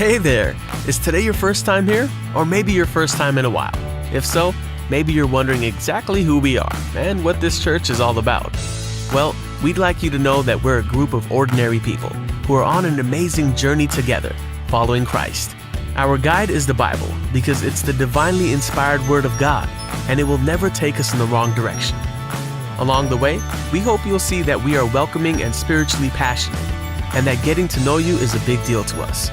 Hey there! Is today your first time here? Or maybe your first time in a while? If so, maybe you're wondering exactly who we are and what this church is all about. Well, we'd like you to know that we're a group of ordinary people who are on an amazing journey together, following Christ. Our guide is the Bible because it's the divinely inspired Word of God, and it will never take us in the wrong direction. Along the way, we hope you'll see that we are welcoming and spiritually passionate, and that getting to know you is a big deal to us.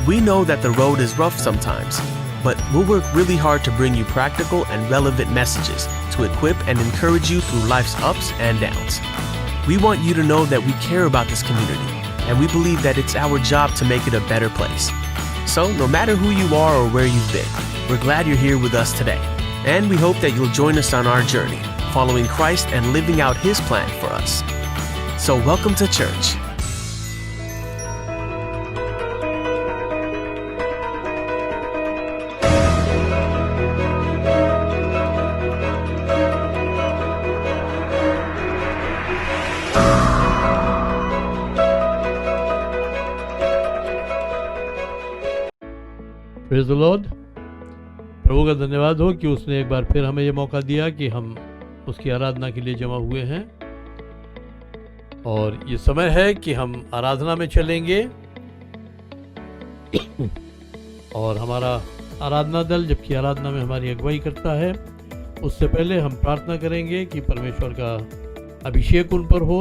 We know that the road is rough sometimes, but we'll work really hard to bring you practical and relevant messages to equip and encourage you through life's ups and downs. We want you to know that we care about this community, and we believe that it's our job to make it a better place. So, no matter who you are or where you've been, we're glad you're here with us today, and we hope that you'll join us on our journey, following Christ and living out His plan for us. So, welcome to church. Praise the Lord. प्रभु का धन्यवाद हो कि उसने एक बार फिर हमें ये मौका दिया कि हम उसकी आराधना के लिए जमा हुए हैं, और ये समय है कि हम आराधना में चलेंगे। और हमारा आराधना दल जबकि आराधना में हमारी अगुवाई करता है, उससे पहले हम प्रार्थना करेंगे कि परमेश्वर का अभिषेक उन पर हो,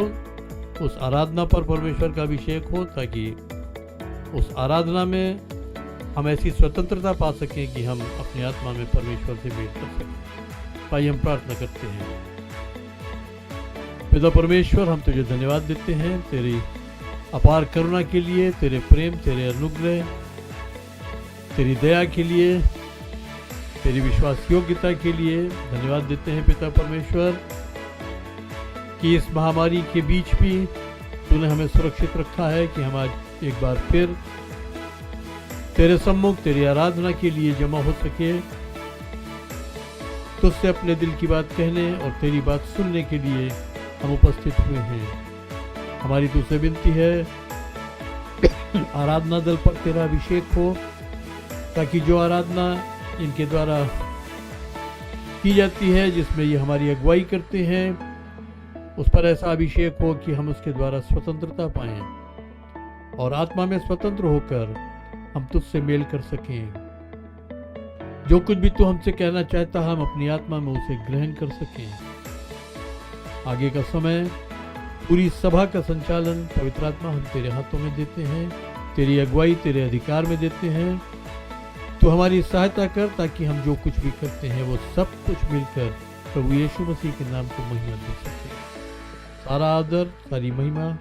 उस आराधना पर परमेश्वर का अभिषेक हो, ताकि उस आराधना में हम ऐसी स्वतंत्रता पा सकें कि हम अपनी आत्मा में परमेश्वर से मेल कर सकें। आइए हम प्रार्थना करते हैं। पिता परमेश्वर, हम तुझे धन्यवाद देते हैं तेरी अपार करुणा के लिए, तेरे प्रेम, तेरे अनुग्रह, तेरी दया के लिए, तेरी विश्वास योग्यता के लिए धन्यवाद देते हैं पिता परमेश्वर, कि इस महामारी के बीच भी तूने हमें सुरक्षित रखा है कि हम आज एक बार फिर तेरे सम्मुख तेरी आराधना के लिए जमा हो सके, तुझसे अपने दिल की बात कहने और तेरी बात सुनने के लिए हम उपस्थित हुए हैं। हमारी तुझसे विनती है, आराधना दल पर तेरा अभिषेक हो, ताकि जो आराधना इनके द्वारा की जाती है, जिसमें ये हमारी अगुवाई करते हैं, उस पर ऐसा अभिषेक हो कि हम उसके द्वारा स्वतंत्रता पाएं और आत्मा में स्वतंत्र होकर हम तुझसे मेल कर सकें। जो कुछ भी तू हमसे कहना चाहता है, हम अपनी आत्मा में उसे ग्रहण कर सकें। आगे का समय, पूरी सभा का संचालन पवित्र आत्मा हम तेरे हाथों में देते हैं, तेरी अगुवाई तेरे अधिकार में देते हैं। तू हमारी सहायता कर, ताकि हम जो कुछ भी करते हैं वो सब कुछ मिलकर प्रभु यीशु मसीह के नाम को महिमा दे सके। सारा आदर, सारी महिमा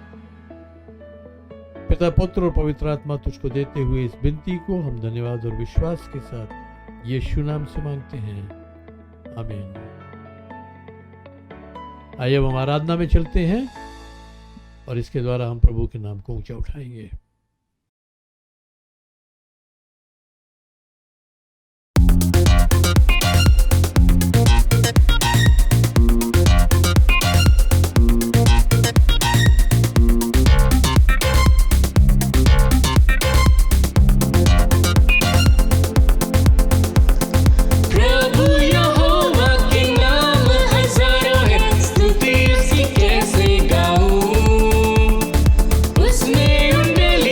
पिता, पुत्र और पवित्र आत्मा तुझको देते हुए इस विनती को हम धन्यवाद और विश्वास के साथ यीशु नाम से मांगते हैं, आमीन। आइए अब हम आराधना में चलते हैं और इसके द्वारा हम प्रभु के नाम को ऊंचा उठाएंगे। उसने उंडेल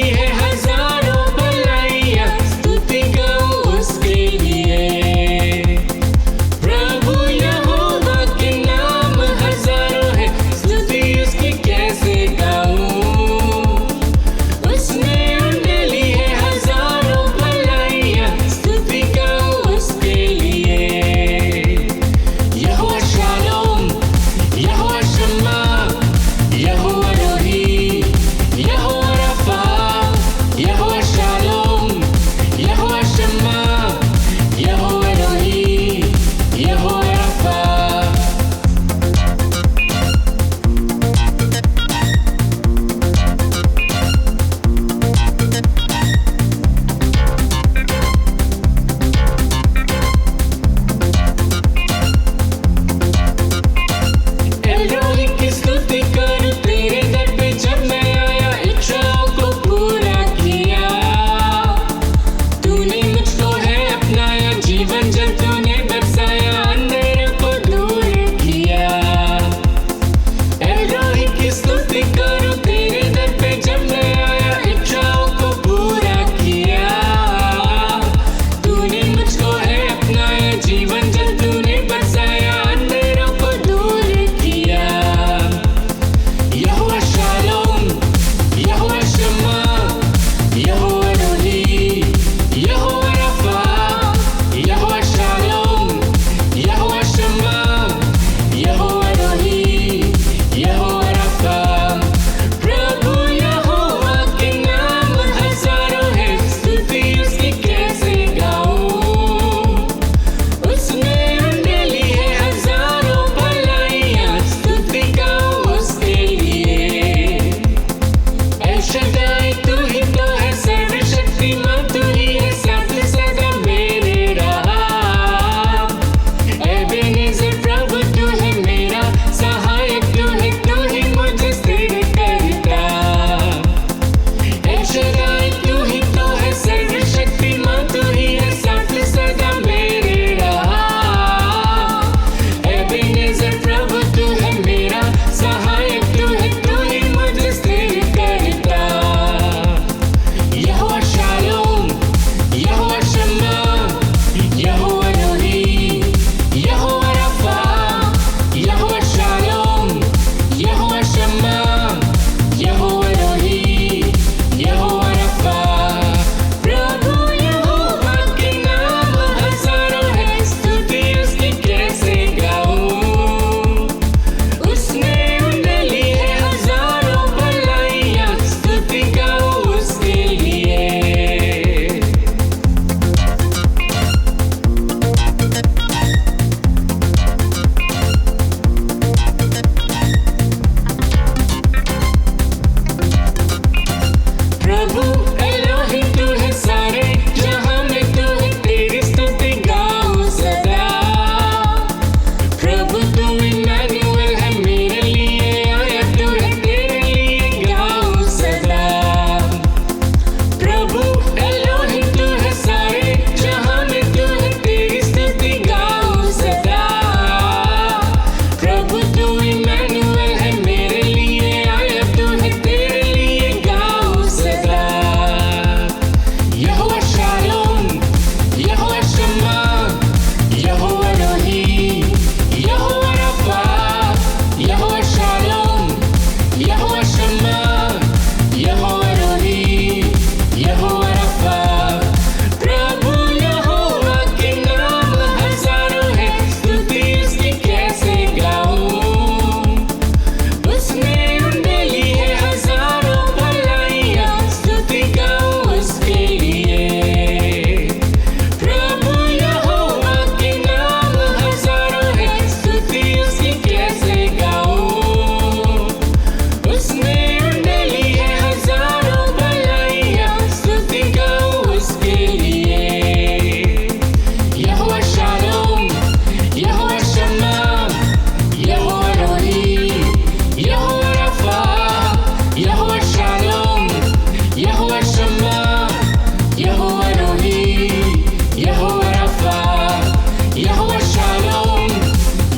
Shalom,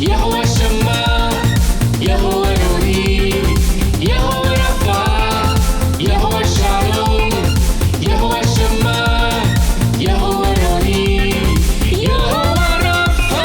Yehovah Shammah, Yehovah Rohi, Yehovah Rapha, Yehovah Shalom, Yehovah Shammah, Yehovah Rohi, Yehovah Rapha.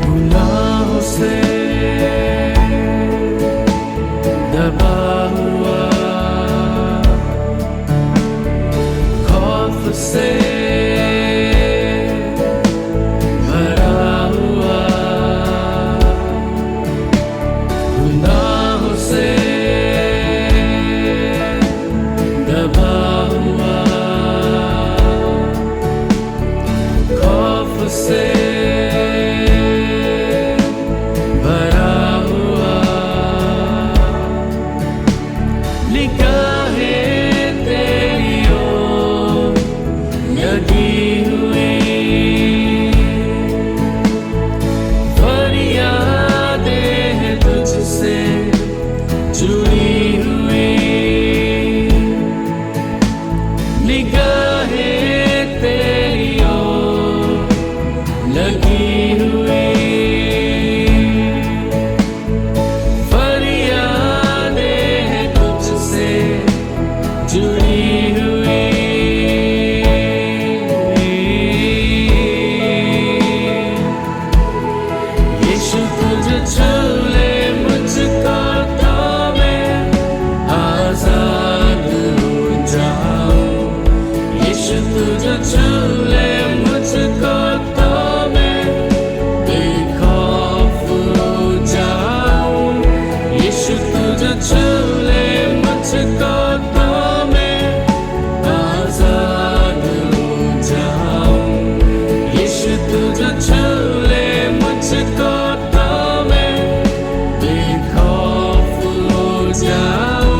गुनाहों से दबा हुआ, खौफ से भरा हुआ, गुनाहों से दबा हुआ, खौफ से भरा हुआ, निगाहें तेरी ओर लगी हुई, फरियादें हैं तुझसे जुड़ी हुई, निगाहें तेरी ओर लगी हुई, फरियादें हैं तुझसे जुड़ी हुई। यीशु तुझे छू ले मुझको तो मैं आजाद हो जाऊं, यीशु तुझे छू ले मुझको तो मैं बेखौफ हो जाऊं, यीशु तुझे छू ले मुझको तो मैं आजाद हो जाऊं, यीशु तुझे छू ले मुझको तो मैं बेखौफ हो जाऊं।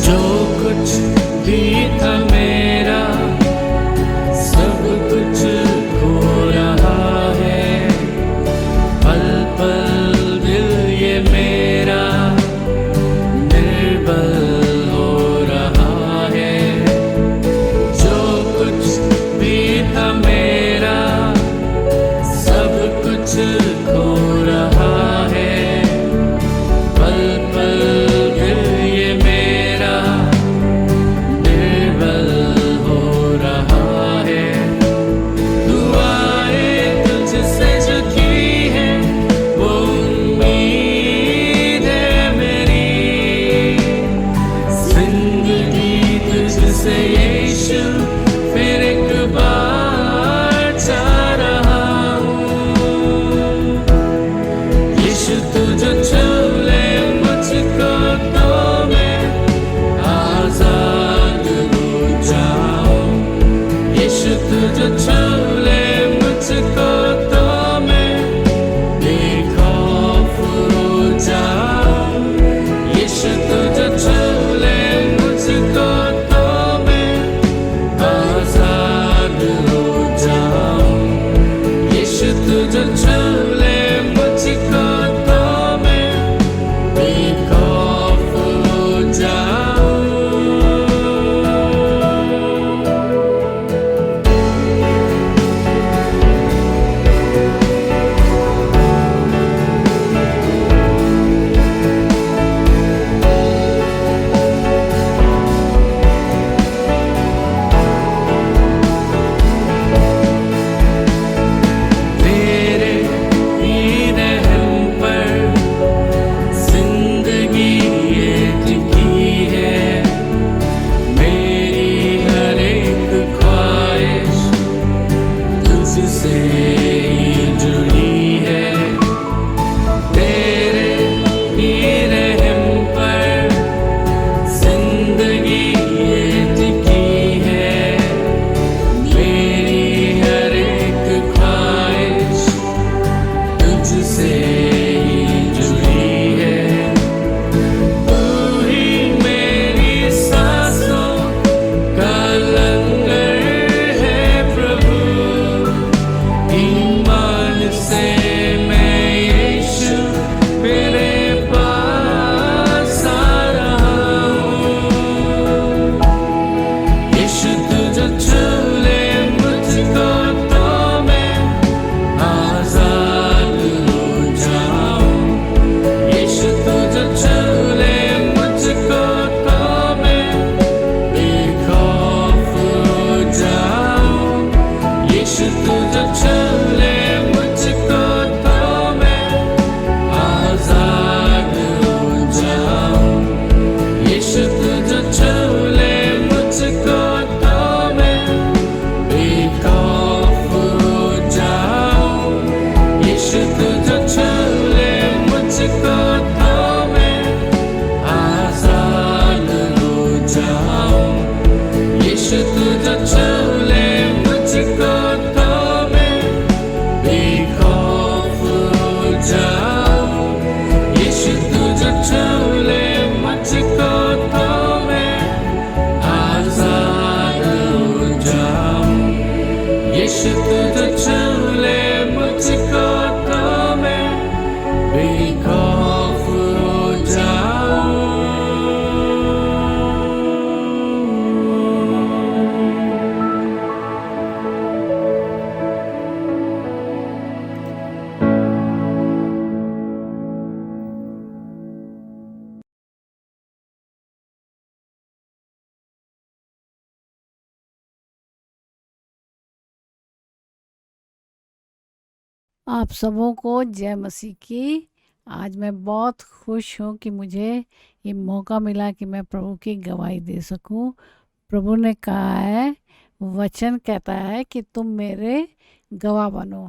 जो कुछ भी था मेरा, सब कुछ खो रहा है, पल पल दिल ये मेरा निर्बल हो रहा है, जो कुछ भी था मेरा, सब कुछ खो रहा है, पल पल दिल ये मेरा निर्बल हो रहा है, दुआएं तुझसे जो की है वो उम्मीद है मेरी, जिंदगी तुझसे यीशु फिर एक बार चाह रहा हूँ, यीशु तुझे छू ले मुझको तो मैं आजाद हो जाऊं, यीशु तुझे छू ले मुझको तो मैं बेखौफ हो जाऊं, यीशु तुझे छू ले मुझको तो मैं आजाद हो जाऊं, यीशु तुझे छू ले मुझको तो मैं बेखौफ हो जाऊं। यीशु तुझ छू ले मुझको तो मैं बेखौफ हो जाऊं। आप सबों को जय मसीह की। आज मैं बहुत खुश हूँ कि मुझे ये मौका मिला कि मैं प्रभु की गवाही दे सकूं। प्रभु ने कहा है, वचन कहता है कि तुम मेरे गवाह बनो।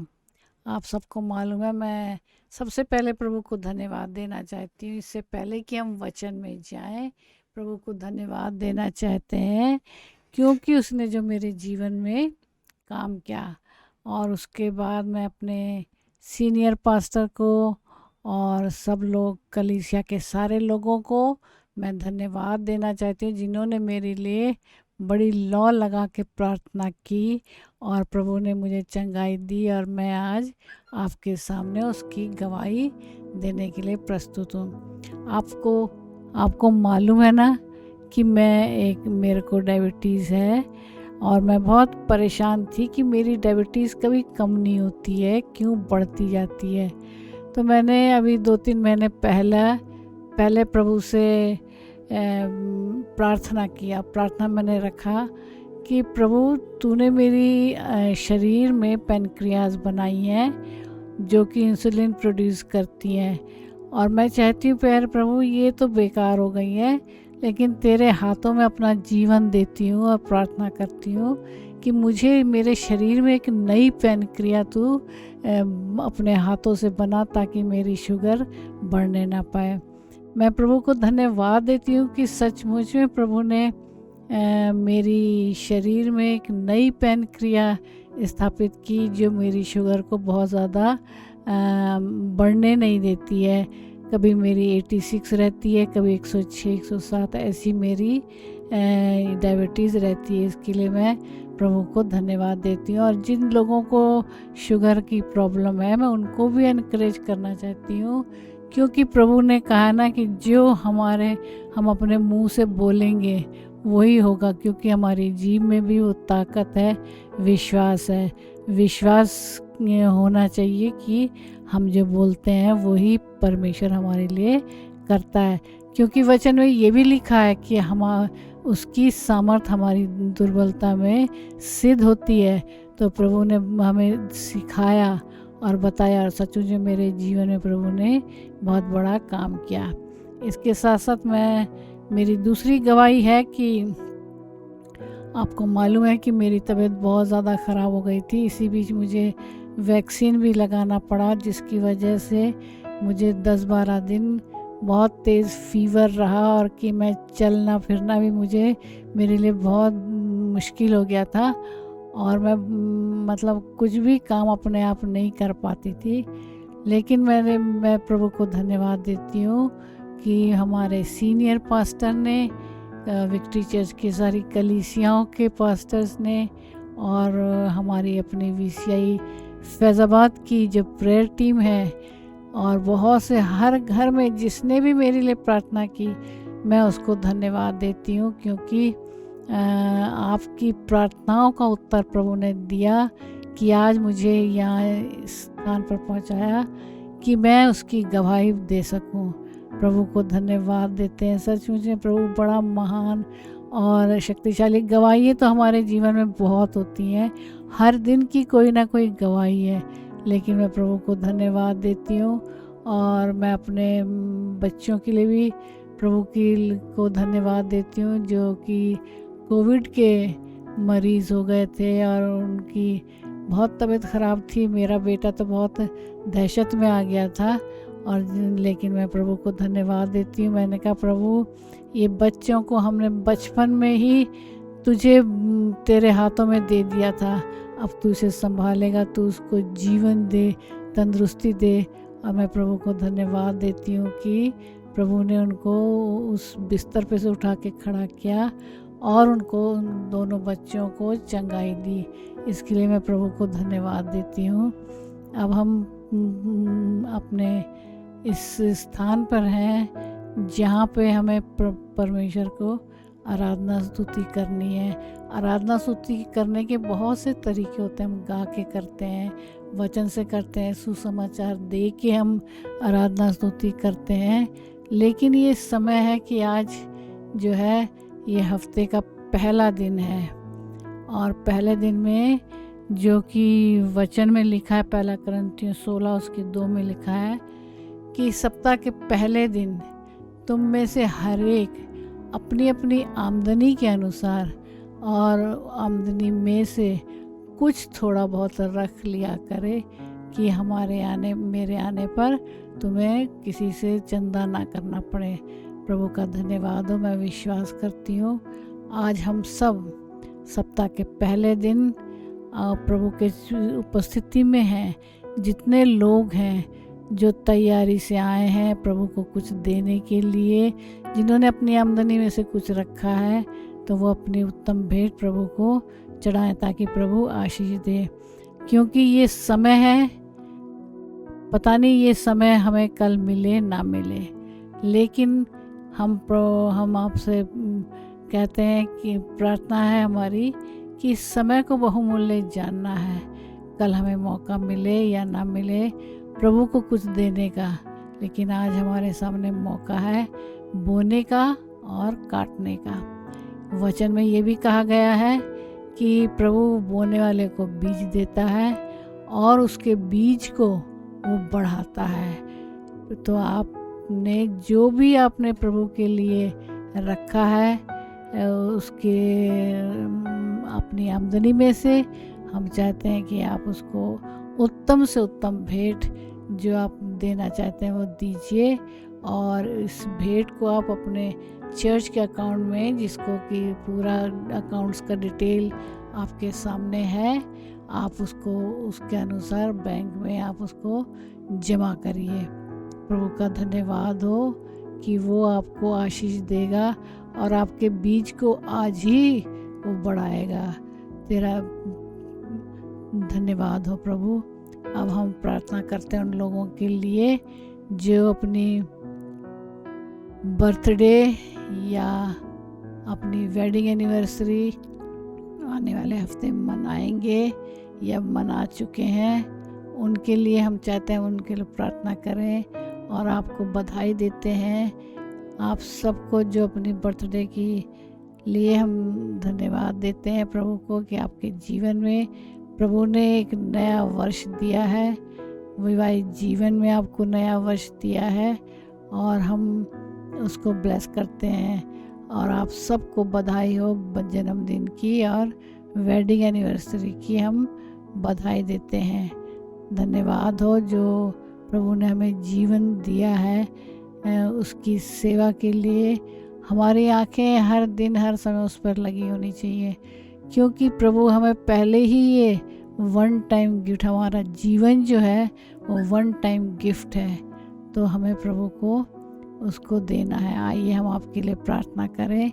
आप सबको मालूम है, मैं सबसे पहले प्रभु को धन्यवाद देना चाहती हूँ। इससे पहले कि हम वचन में जाएं, प्रभु को धन्यवाद देना चाहते हैं क्योंकि उसने जो मेरे जीवन में काम किया। और उसके बाद मैं अपने सीनियर पास्टर को और सब लोग कलीसिया के सारे लोगों को मैं धन्यवाद देना चाहती हूँ जिन्होंने मेरे लिए बड़ी लौ लगा के प्रार्थना की और प्रभु ने मुझे चंगाई दी और मैं आज आपके सामने उसकी गवाही देने के लिए प्रस्तुत हूँ। आपको मालूम है ना कि मेरे को डायबिटीज़ है और मैं बहुत परेशान थी कि मेरी डायबिटीज़ कभी कम नहीं होती है, क्यों बढ़ती जाती है। तो मैंने अभी 2-3 महीने पहले प्रभु से प्रार्थना मैंने रखा कि प्रभु तूने मेरी शरीर में पैनक्रियाज बनाई है जो कि इंसुलिन प्रोड्यूस करती हैं और मैं चाहती हूँ प्यारे प्रभु ये तो बेकार हो गई है, लेकिन तेरे हाथों में अपना जीवन देती हूँ और प्रार्थना करती हूँ कि मुझे मेरे शरीर में एक नई पैनक्रिया तू अपने हाथों से बना ताकि मेरी शुगर बढ़ने ना पाए। मैं प्रभु को धन्यवाद देती हूँ कि सचमुच में प्रभु ने मेरी शरीर में एक नई पैनक्रिया स्थापित की जो मेरी शुगर को बहुत ज़्यादा बढ़ने नहीं देती है। कभी मेरी 86 रहती है, कभी 106, 107 ऐसी मेरी डायबिटीज़ रहती है। इसके लिए मैं प्रभु को धन्यवाद देती हूँ। और जिन लोगों को शुगर की प्रॉब्लम है मैं उनको भी एनकरेज करना चाहती हूँ क्योंकि प्रभु ने कहा ना कि जो हम अपने मुंह से बोलेंगे वही होगा, क्योंकि हमारी जीभ में भी वो ताकत है, विश्वास है। विश्वास होना चाहिए कि हम जो बोलते हैं वही परमेश्वर हमारे लिए करता है, क्योंकि वचन में ये भी लिखा है कि उसकी सामर्थ हमारी दुर्बलता में सिद्ध होती है। तो प्रभु ने हमें सिखाया और बताया और सचमुच में मेरे जीवन में प्रभु ने बहुत बड़ा काम किया। इसके साथ साथ मेरी दूसरी गवाही है कि आपको मालूम है कि मेरी तबीयत बहुत ज़्यादा ख़राब हो गई थी। इसी बीच मुझे वैक्सीन भी लगाना पड़ा जिसकी वजह से मुझे 10-12 दिन बहुत तेज़ फीवर रहा और कि मैं चलना फिरना भी मेरे लिए बहुत मुश्किल हो गया था और मैं मतलब कुछ भी काम अपने आप नहीं कर पाती थी। लेकिन मैं प्रभु को धन्यवाद देती हूँ कि हमारे सीनियर पास्टर ने, विक्ट्री चर्च के सारी कलीसियाओं के पास्टर्स ने और हमारी अपनी VCI फैज़ाबाद की जो प्रेयर टीम है और बहुत से हर घर में जिसने भी मेरे लिए प्रार्थना की मैं उसको धन्यवाद देती हूँ, क्योंकि आपकी प्रार्थनाओं का उत्तर प्रभु ने दिया कि आज मुझे यहाँ इस स्थान पर पहुँचाया कि मैं उसकी गवाही दे सकूँ। प्रभु को धन्यवाद देते हैं। सचमुच में प्रभु बड़ा महान और शक्तिशाली। गवाही तो हमारे जीवन में बहुत होती हैं, हर दिन की कोई ना कोई गवाही है, लेकिन मैं प्रभु को धन्यवाद देती हूँ। और मैं अपने बच्चों के लिए भी प्रभु को धन्यवाद देती हूँ जो कि कोविड के मरीज़ हो गए थे और उनकी बहुत तबीयत ख़राब थी। मेरा बेटा तो बहुत दहशत में आ गया था लेकिन मैं प्रभु को धन्यवाद देती हूँ। मैंने कहा प्रभु ये बच्चों को हमने बचपन में ही तेरे हाथों में दे दिया था, अब तू इसे संभालेगा, तू उसको जीवन दे, तंदुरुस्ती दे। और मैं प्रभु को धन्यवाद देती हूँ कि प्रभु ने उनको उस बिस्तर पे से उठा के खड़ा किया और उनको, उन दोनों बच्चों को चंगाई दी। इसके लिए मैं प्रभु को धन्यवाद देती हूँ। अब हम अपने इस स्थान पर हैं जहाँ पे हमें परमेश्वर को आराधना स्तुति करनी है। आराधना स्तुति करने के बहुत से तरीके होते हैं। हम गा के करते हैं, वचन से करते हैं, सुसमाचार दे के हम आराधना स्तुति करते हैं। लेकिन ये समय है कि आज जो है ये हफ्ते का पहला दिन है, और पहले दिन में जो कि वचन में लिखा है, पहला कुरिन्थियों 16 उसके 2 में लिखा है कि सप्ताह के पहले दिन तुम में से हर एक अपनी अपनी आमदनी के अनुसार और आमदनी में से कुछ थोड़ा बहुत रख लिया करे कि मेरे आने पर तुम्हें किसी से चंदा ना करना पड़े। प्रभु का धन्यवाद हो। मैं विश्वास करती हूँ आज हम सब सप्ताह के पहले दिन प्रभु के उपस्थिति में हैं। जितने लोग हैं जो तैयारी से आए हैं प्रभु को कुछ देने के लिए, जिन्होंने अपनी आमदनी में से कुछ रखा है, तो वो अपनी उत्तम भेंट प्रभु को चढ़ाएं ताकि प्रभु आशीष दे। क्योंकि ये समय है, पता नहीं ये समय हमें कल मिले ना मिले, लेकिन हम आपसे कहते हैं कि प्रार्थना है हमारी कि इस समय को बहुमूल्य जानना है। कल हमें मौका मिले या ना मिले प्रभु को कुछ देने का, लेकिन आज हमारे सामने मौका है बोने का और काटने का। वचन में ये भी कहा गया है कि प्रभु बोने वाले को बीज देता है और उसके बीज को वो बढ़ाता है। तो आपने जो भी आपने प्रभु के लिए रखा है उसके अपनी आमदनी में से हम चाहते हैं कि आप उसको उत्तम से उत्तम भेंट जो आप देना चाहते हैं वो दीजिए। और इस भेंट को आप अपने चर्च के अकाउंट में, जिसको कि पूरा अकाउंट्स का डिटेल आपके सामने है, आप उसको उसके अनुसार बैंक में आप उसको जमा करिए। प्रभु का धन्यवाद हो कि वो आपको आशीष देगा और आपके बीज को आज ही वो बढ़ाएगा। तेरा धन्यवाद हो प्रभु। अब हम प्रार्थना करते हैं उन लोगों के लिए जो अपनी बर्थडे या अपनी वेडिंग एनिवर्सरी आने वाले हफ्ते मनाएंगे या मना चुके हैं। उनके लिए हम चाहते हैं उनके लिए प्रार्थना करें और आपको बधाई देते हैं। आप सबको जो अपनी बर्थडे की लिए हम धन्यवाद देते हैं प्रभु को कि आपके जीवन में प्रभु ने एक नया वर्ष दिया है, विवाहित जीवन में आपको नया वर्ष दिया है और हम उसको ब्लेस करते हैं। और आप सबको बधाई हो जन्मदिन की और वेडिंग एनिवर्सरी की हम बधाई देते हैं। धन्यवाद हो जो प्रभु ने हमें जीवन दिया है, उसकी सेवा के लिए हमारी आंखें हर दिन हर समय उस पर लगी होनी चाहिए, क्योंकि प्रभु हमें पहले ही ये वन टाइम गिफ्ट, हमारा जीवन जो है वो वन टाइम गिफ्ट है, तो हमें प्रभु को उसको देना है। आइए हम आपके लिए प्रार्थना करें।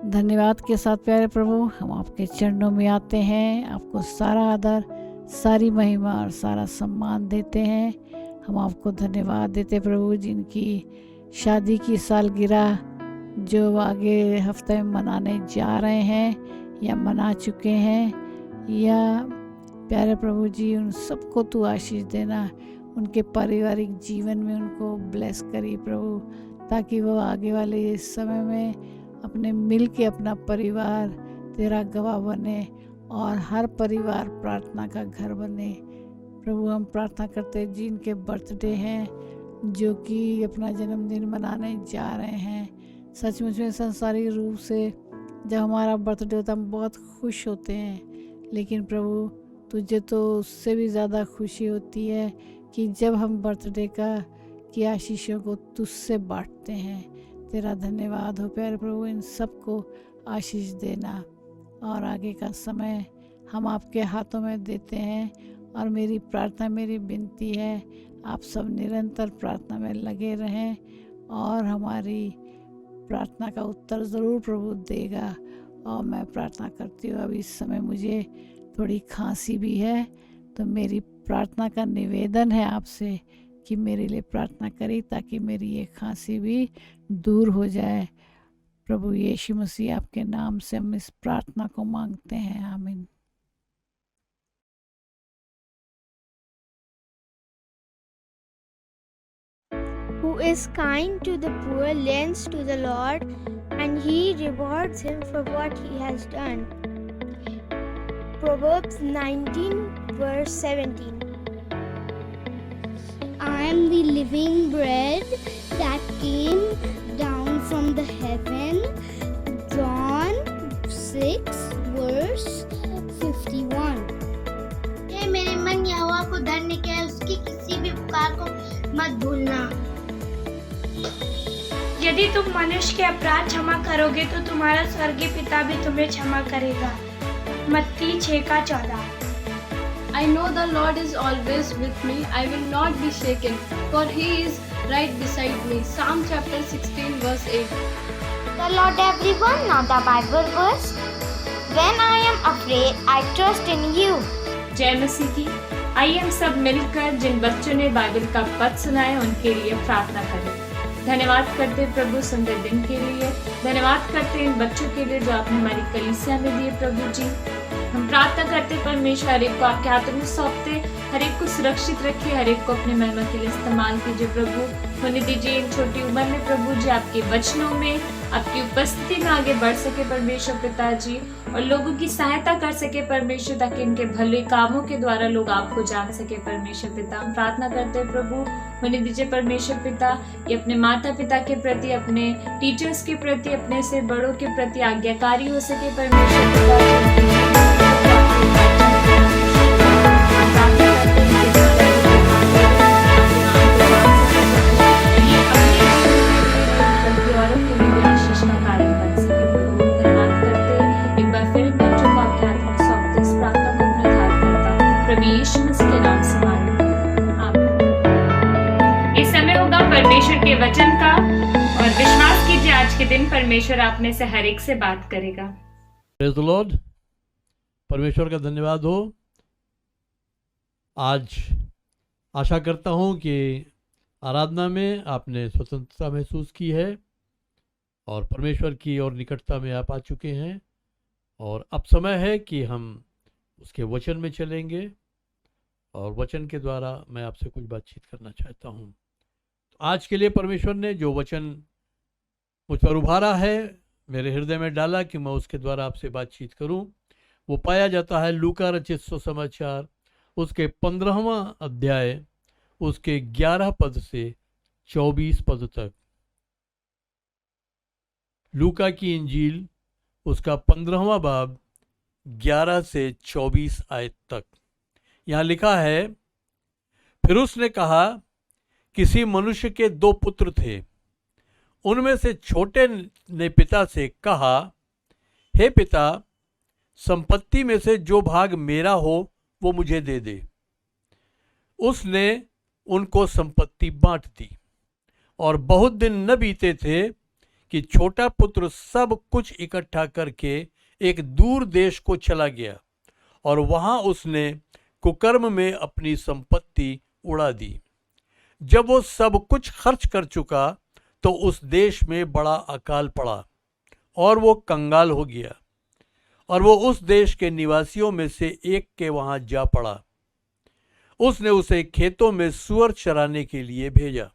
धन्यवाद के साथ प्यारे प्रभु हम आपके चरणों में आते हैं, आपको सारा आदर, सारी महिमा और सारा सम्मान देते हैं। हम आपको धन्यवाद देते प्रभु जिनकी शादी की सालगिरह जो आगे हफ्ते में मनाने जा रहे हैं या मना चुके हैं, या प्यारे प्रभु जी उन सबको तू आशीष देना, उनके पारिवारिक जीवन में उनको ब्लेस करिए प्रभु, ताकि वो आगे वाले इस समय में अपने मिल के अपना परिवार तेरा गवाह बने और हर परिवार प्रार्थना का घर बने। प्रभु हम प्रार्थना करते हैं जिनके बर्थडे हैं, जो कि अपना जन्मदिन मनाने जा रहे हैं, सचमुच में संसारी रूप से जब हमारा बर्थडे होता है हम बहुत खुश होते हैं, लेकिन प्रभु तुझे तो उससे भी ज़्यादा खुशी होती है कि जब हम बर्थडे की आशीषों को तुझसे बांटते हैं। तेरा धन्यवाद हो प्यारे प्रभु, इन सबको आशीष देना और आगे का समय हम आपके हाथों में देते हैं। और मेरी प्रार्थना, मेरी विनती है आप सब निरंतर प्रार्थना में लगे रहें और हमारी प्रार्थना का उत्तर ज़रूर प्रभु देगा। और मैं प्रार्थना करती हूँ, अभी इस समय मुझे थोड़ी खांसी भी है, तो मेरी प्रार्थना का निवेदन है आपसे कि मेरे लिए प्रार्थना करें ताकि मेरी ये खांसी भी दूर हो जाए। प्रभु यीशु मसीह आपके नाम से हम इस प्रार्थना को मांगते हैं, आमीन। Who is kind to the poor lends to the Lord, and he rewards him for what he has done. Proverbs 19 verse 17. I am the living bread that came down from the heaven. John 6 verse 51. हे मेरे मन यहोवा को धन्य कह, उसकी किसी भी पुकार को मत भूलना। यदि तुम मनुष्य के अपराध क्षमा करोगे तो तुम्हारा स्वर्गीय पिता भी तुम्हें क्षमा करेगा। मत्ती 6:14। I know the Lord is always with me. I will not be shaken, for He is right beside me. Psalm chapter 16 verse 8. The Lord everyone, now the Bible verse. When I am afraid, I trust in you. जय मसीह की। आइए हम सब मिलकर जिन बच्चों ने Bible का पद सुना है उनके लिए प्रार्थना करें। धन्यवाद करते हैं प्रभु सुंदर दिन के लिए। धन्यवाद करते हैं इन बच्चों के लिए जो आपने हमारी कलीसिया में दिए प्रभु जी। हम प्रार्थना करते परमेश्वर हर एक को आपके हाथों में सौंपते, हर एक को सुरक्षित रखिए, हर एक को अपने महिमा के लिए इस्तेमाल कीजिए प्रभु। होने दीजिए इन छोटी उम्र में प्रभु जी आपके वचनों में, आपकी उपस्थिति में आगे बढ़ सके परमेश्वर पिताजी, और लोगों की सहायता कर सके परमेश्वर, ताकि इनके भले कामों के द्वारा लोग आपको जान सके परमेश्वर पिता। हम प्रार्थना करते हैं प्रभु, होने दीजिए परमेश्वर पिता ये अपने माता पिता के प्रति, अपने टीचर्स के प्रति, अपने से बड़ों के प्रति आज्ञाकारी हो सके परमेश्वर पिता। परमेश्वर के वचन का, और विश्वास कीजिए आज के दिन परमेश्वर आप में से हर एक से बात करेगा। Praise the Lord. परमेश्वर का धन्यवाद हो। आज आशा करता हूँ कि आराधना में आपने स्वतंत्रता महसूस की है और परमेश्वर की और निकटता में आप आ चुके हैं, और अब समय है कि हम उसके वचन में चलेंगे, और वचन के द्वारा मैं आपसे कुछ बातचीत करना चाहता हूँ। आज के लिए परमेश्वर ने जो वचन मुझ पर उभारा है, मेरे हृदय में डाला कि मैं उसके द्वारा आपसे बातचीत करूं, वो पाया जाता है लूका रचित सुसमाचार उसके 15वां अध्याय उसके 11 पद से 24 पद तक। लूका की इंजील उसका 15वां बाब 11 से 24 आयत तक। यहाँ लिखा है, फिर उसने कहा, किसी मनुष्य के 2 पुत्र थे। उनमें से छोटे ने पिता से कहा, हे पिता, संपत्ति में से जो भाग मेरा हो वो मुझे दे दे। उसने उनको संपत्ति बांट दी। और बहुत दिन न बीते थे कि छोटा पुत्र सब कुछ इकट्ठा करके एक दूर देश को चला गया, और वहां उसने कुकर्म में अपनी संपत्ति उड़ा दी। जब वो सब कुछ खर्च कर चुका तो उस देश में बड़ा अकाल पड़ा और वो कंगाल हो गया, और वो उस देश के निवासियों में से एक के वहां जा पड़ा। उसने उसे खेतों में सूअर चराने के लिए भेजा,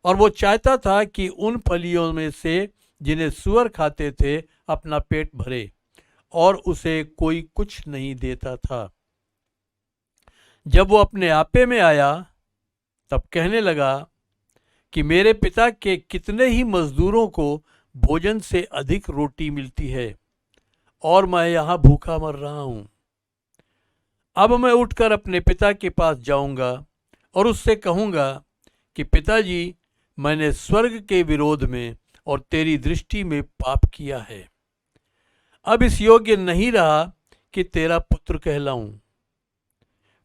और वो चाहता था कि उन फलियों में से जिन्हें सूअर खाते थे अपना पेट भरे, और उसे कोई कुछ नहीं देता था। जब वो अपने आपे में आया तब कहने लगा कि मेरे पिता के कितने ही मजदूरों को भोजन से अधिक रोटी मिलती है, और मैं यहाँ भूखा मर रहा हूँ। अब मैं उठकर अपने पिता के पास जाऊँगा और उससे कहूँगा कि पिताजी, मैंने स्वर्ग के विरोध में और तेरी दृष्टि में पाप किया है। अब इस योग्य नहीं रहा कि तेरा पुत्र कहलाऊं।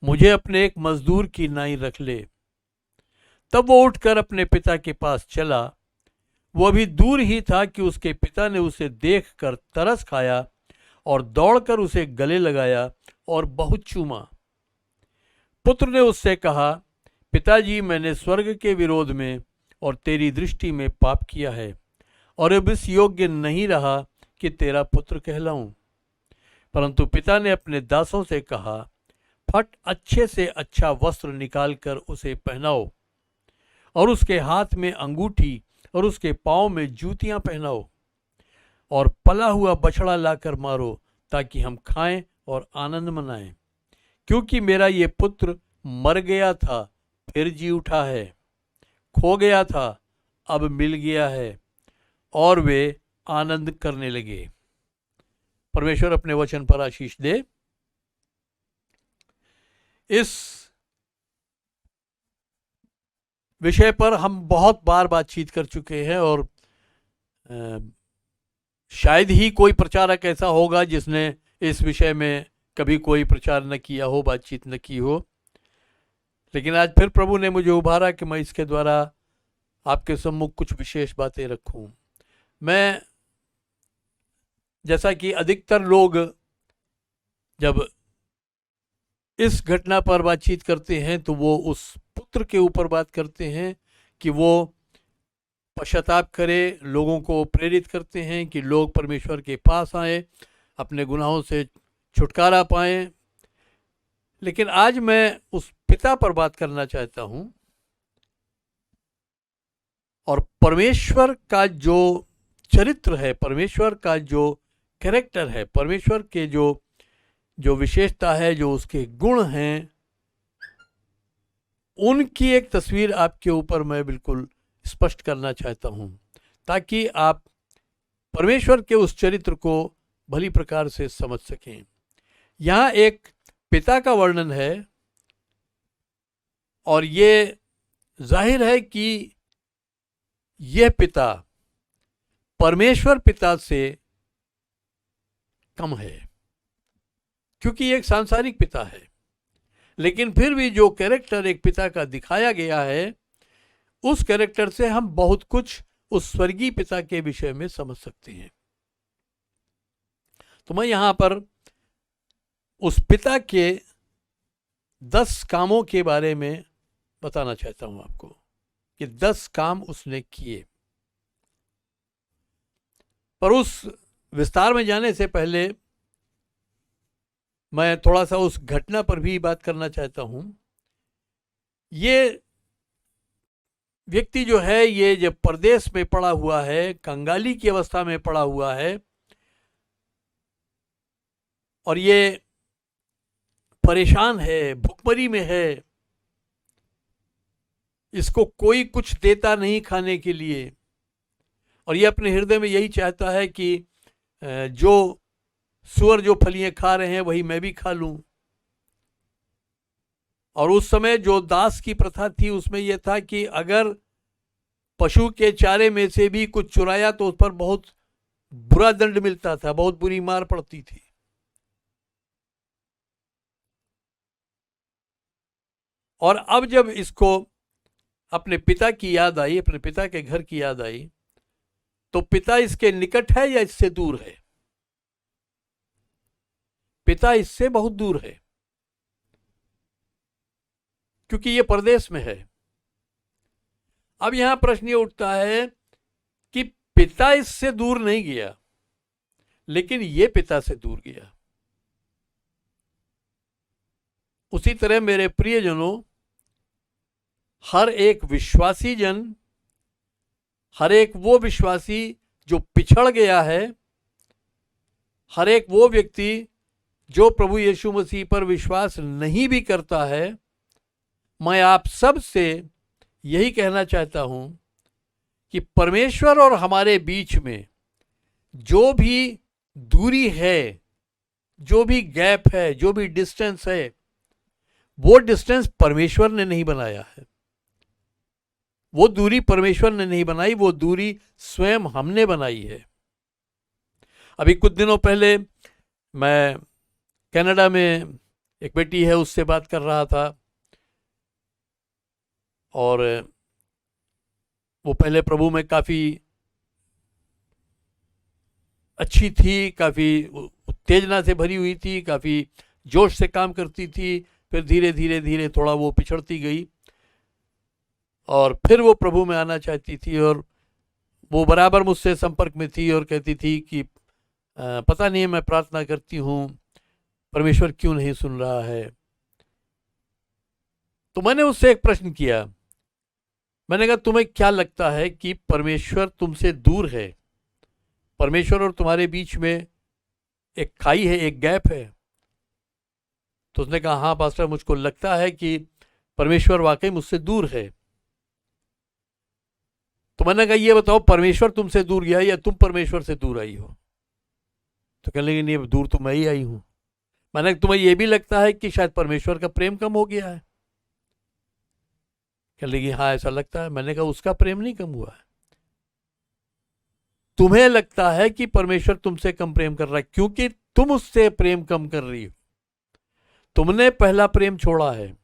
मुझे अपने एक मजदूर की नाई रख ले। तब वो उठकर अपने पिता के पास चला। वो अभी दूर ही था कि उसके पिता ने उसे देखकर तरस खाया और दौड़कर उसे गले लगाया और बहुत चूमा। पुत्र ने उससे कहा, पिताजी, मैंने स्वर्ग के विरोध में और तेरी दृष्टि में पाप किया है और अब इस योग्य नहीं रहा कि तेरा पुत्र कहलाऊं। परंतु पिता ने अपने दासों से कहा, फट अच्छे से अच्छा वस्त्र निकालकर उसे पहनाओ और उसके हाथ में अंगूठी और उसके पाँव में जूतियां पहनाओ और पला हुआ बछड़ा लाकर मारो ताकि हम खाएं और आनंद मनाएं। क्योंकि मेरा ये पुत्र मर गया था फिर जी उठा है, खो गया था अब मिल गया है, और वे आनंद करने लगे। परमेश्वर अपने वचन पर आशीष दे। इस विषय पर हम बहुत बार बातचीत कर चुके हैं और शायद ही कोई प्रचारक ऐसा होगा जिसने इस विषय में कभी कोई प्रचार न किया हो, बातचीत न की हो। लेकिन आज फिर प्रभु ने मुझे उभारा कि मैं इसके द्वारा आपके सम्मुख कुछ विशेष बातें रखूं। मैं, जैसा कि अधिकतर लोग जब इस घटना पर बातचीत करते हैं तो वो उस पुत्र के ऊपर बात करते हैं कि वो पश्चाताप करे, लोगों को प्रेरित करते हैं कि लोग परमेश्वर के पास आए, अपने गुनाहों से छुटकारा पाएं। लेकिन आज मैं उस पिता पर बात करना चाहता हूं और परमेश्वर का जो चरित्र है, परमेश्वर का जो कैरेक्टर है, परमेश्वर के जो विशेषता है, जो उसके गुण हैं, उनकी एक तस्वीर आपके ऊपर मैं बिल्कुल स्पष्ट करना चाहता हूं ताकि आप परमेश्वर के उस चरित्र को भली प्रकार से समझ सकें। यहाँ एक पिता का वर्णन है और ये जाहिर है कि यह पिता परमेश्वर पिता से कम है, क्योंकि ये एक सांसारिक पिता है। लेकिन फिर भी जो कैरेक्टर एक पिता का दिखाया गया है, उस कैरेक्टर से हम बहुत कुछ उस स्वर्गीय पिता के विषय में समझ सकते हैं। तो मैं यहां पर उस पिता के 10 कामों के बारे में बताना चाहता हूं आपको कि 10 काम उसने किए। पर उस विस्तार में जाने से पहले मैं थोड़ा सा उस घटना पर भी बात करना चाहता हूं। ये व्यक्ति जो है, ये जब परदेश में पड़ा हुआ है, कंगाली की अवस्था में पड़ा हुआ है और ये परेशान है, भुखमरी में है, इसको कोई कुछ देता नहीं खाने के लिए, और ये अपने हृदय में यही चाहता है कि जो सूअर जो फलियां खा रहे हैं वही मैं भी खा लूं। और उस समय जो दास की प्रथा थी उसमें यह था कि अगर पशु के चारे में से भी कुछ चुराया तो उस पर बहुत बुरा दंड मिलता था, बहुत बुरी मार पड़ती थी। और अब जब इसको अपने पिता की याद आई, अपने पिता के घर की याद आई, तो पिता इसके निकट है या इससे दूर है? पिता इससे बहुत दूर है, क्योंकि ये परदेश में है। अब यहां प्रश्न ये उठता है कि पिता इससे दूर नहीं गया, लेकिन ये पिता से दूर गया। उसी तरह मेरे प्रियजनों, हर एक विश्वासी जन, हर एक वो विश्वासी जो पिछड़ गया है, हर एक वो व्यक्ति जो प्रभु यीशु मसीह पर विश्वास नहीं भी करता है, मैं आप सब से यही कहना चाहता हूं कि परमेश्वर और हमारे बीच में जो भी दूरी है, जो भी गैप है, जो भी डिस्टेंस है, वो डिस्टेंस परमेश्वर ने नहीं बनाया है। वो दूरी परमेश्वर ने नहीं बनाई, वो दूरी स्वयं हमने बनाई है। अभी कुछ दिनों पहले मैं कनाडा में एक बेटी है, उससे बात कर रहा था, और वो पहले प्रभु में काफ़ी अच्छी थी, काफ़ी उत्तेजना से भरी हुई थी, काफ़ी जोश से काम करती थी। फिर धीरे धीरे धीरे थोड़ा वो पिछड़ती गई और फिर वो प्रभु में आना चाहती थी, और वो बराबर मुझसे संपर्क में थी और कहती थी कि पता नहीं, मैं प्रार्थना करती हूँ, परमेश्वर क्यों नहीं सुन रहा है। तो मैंने उससे एक प्रश्न किया। मैंने कहा, तुम्हें क्या लगता है कि परमेश्वर तुमसे दूर है? परमेश्वर और तुम्हारे बीच में एक खाई है, एक गैप है? तो उसने कहा, हाँ पास्टर, मुझको लगता है कि परमेश्वर वाकई मुझसे दूर है। तो मैंने कहा, ये बताओ, परमेश्वर तुमसे दूर गया या तुम परमेश्वर से दूर आई हो? तो कहने लगी, नहीं, दूर तो मैं ही आई हूं। मैंने कहा, तुम्हें यह भी लगता है कि शायद परमेश्वर का प्रेम कम हो गया है? कहने लगी, हाँ ऐसा लगता है। मैंने कहा, उसका प्रेम नहीं कम हुआ है, तुम्हें लगता है कि परमेश्वर तुमसे कम प्रेम कर रहा है क्योंकि तुम उससे प्रेम कम कर रही हो। तुमने पहला प्रेम छोड़ा है,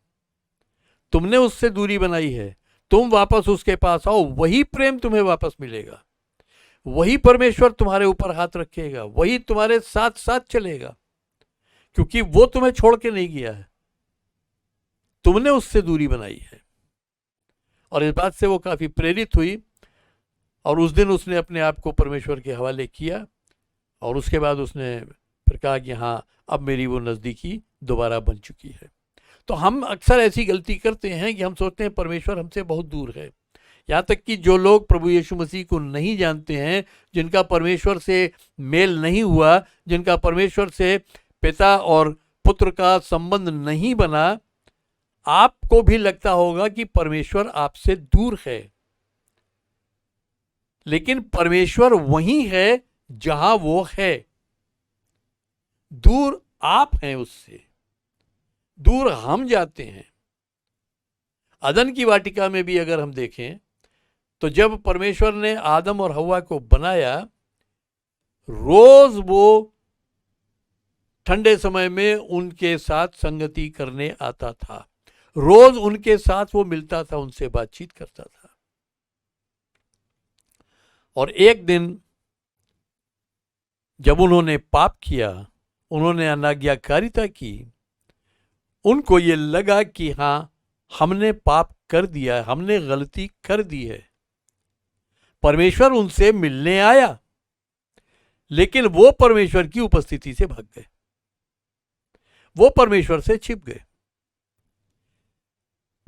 तुमने उससे दूरी बनाई है। तुम वापस उसके पास आओ, वही प्रेम तुम्हें वापस मिलेगा, वही परमेश्वर तुम्हारे ऊपर हाथ रखेगा, वही तुम्हारे साथ साथ चलेगा, क्योंकि वो तुम्हें छोड़ के नहीं गया है, तुमने उससे दूरी बनाई है। और इस बात से वो काफी प्रेरित हुई और उस दिन उसने अपने आप को परमेश्वर के हवाले किया और उसके बाद उसने फिर कहा कि हाँ, अब मेरी वो नज़दीकी दोबारा बन चुकी है। तो हम अक्सर ऐसी गलती करते हैं कि हम सोचते हैं परमेश्वर हमसे बहुत दूर है। यहाँ तक कि जो लोग प्रभु यीशु मसीह को नहीं जानते हैं, जिनका परमेश्वर से मेल नहीं हुआ, जिनका परमेश्वर से पिता और पुत्र का संबंध नहीं बना, आपको भी लगता होगा कि परमेश्वर आपसे दूर है। लेकिन परमेश्वर वही है जहां वो है। दूर आप हैं उससे, दूर हम जाते हैं। अदन की वाटिका में भी अगर हम देखें तो जब परमेश्वर ने आदम और हव्वा को बनाया, रोज वो ठंडे समय में उनके साथ संगति करने आता था, रोज उनके साथ वो मिलता था, उनसे बातचीत करता था। और एक दिन जब उन्होंने पाप किया, उन्होंने अनाज्ञाकारिता की, उनको ये लगा कि हाँ, हमने पाप कर दिया है, हमने गलती कर दी है। परमेश्वर उनसे मिलने आया, लेकिन वो परमेश्वर की उपस्थिति से भाग गए, वो परमेश्वर से छिप गए।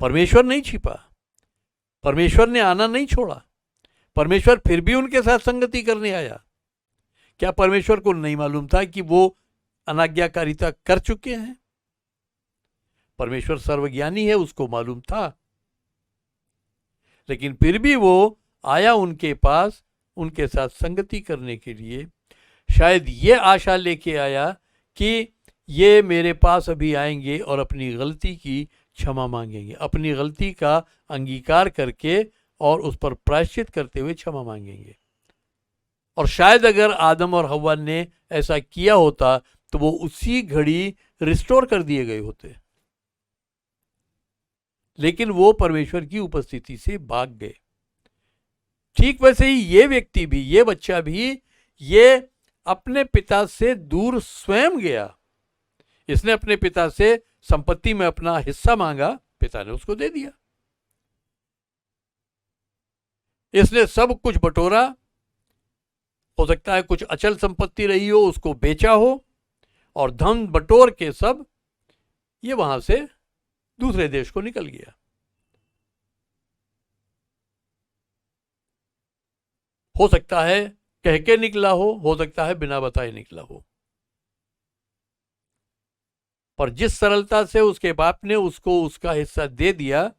परमेश्वर नहीं छिपा, परमेश्वर ने आना नहीं छोड़ा, परमेश्वर फिर भी उनके साथ संगति करने आया। क्या परमेश्वर को नहीं मालूम था कि वो अनाज्ञाकारिता कर चुके हैं? परमेश्वर सर्वज्ञानी है, उसको मालूम था, लेकिन फिर भी वो आया उनके पास, उनके साथ संगति करने के लिए। शायद ये आशा लेके आया कि ये मेरे पास अभी आएंगे और अपनी गलती की क्षमा मांगेंगे, अपनी गलती का अंगीकार करके और उस पर प्रायश्चित करते हुए क्षमा मांगेंगे। और शायद अगर आदम और हव्वा ने ऐसा किया होता तो वो उसी घड़ी रिस्टोर कर दिए गए होते, लेकिन वो परमेश्वर की उपस्थिति से भाग गए। ठीक वैसे ही ये व्यक्ति भी, ये बच्चा भी, ये अपने पिता से दूर स्वयं गया। इसने अपने पिता से संपत्ति में अपना हिस्सा मांगा, पिता ने उसको दे दिया। इसने सब कुछ बटोरा, हो सकता है कुछ अचल संपत्ति रही हो, उसको बेचा हो, और धन बटोर के सब ये वहां से दूसरे देश को निकल गया। हो सकता है कह के निकला हो सकता है बिना बताए निकला हो, पर जिस सरलता से उसके बाप ने उसको उसका हिस्सा दे दिया,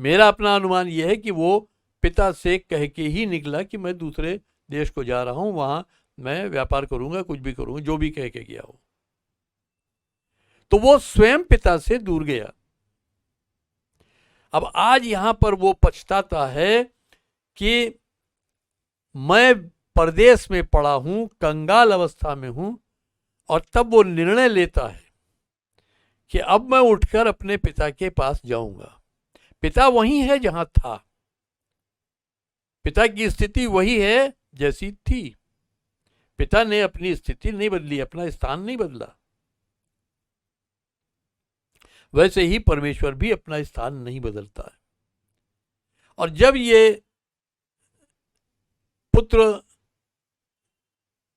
मेरा अपना अनुमान यह है कि वो पिता से कह के ही निकला कि मैं दूसरे देश को जा रहा हूं, वहां मैं व्यापार करूंगा, कुछ भी करूंगा, जो भी कह के गया हो। तो वो स्वयं पिता से दूर गया। अब आज यहां पर वो पछताता है कि मैं परदेश में पड़ा हूं, कंगाल अवस्था में हूं, और तब वो निर्णय लेता है कि अब मैं उठकर अपने पिता के पास जाऊंगा। पिता वही है जहां था, पिता की स्थिति वही है जैसी थी, पिता ने अपनी स्थिति नहीं बदली, अपना स्थान नहीं बदला, वैसे ही परमेश्वर भी अपना स्थान नहीं बदलता है। और जब ये पुत्र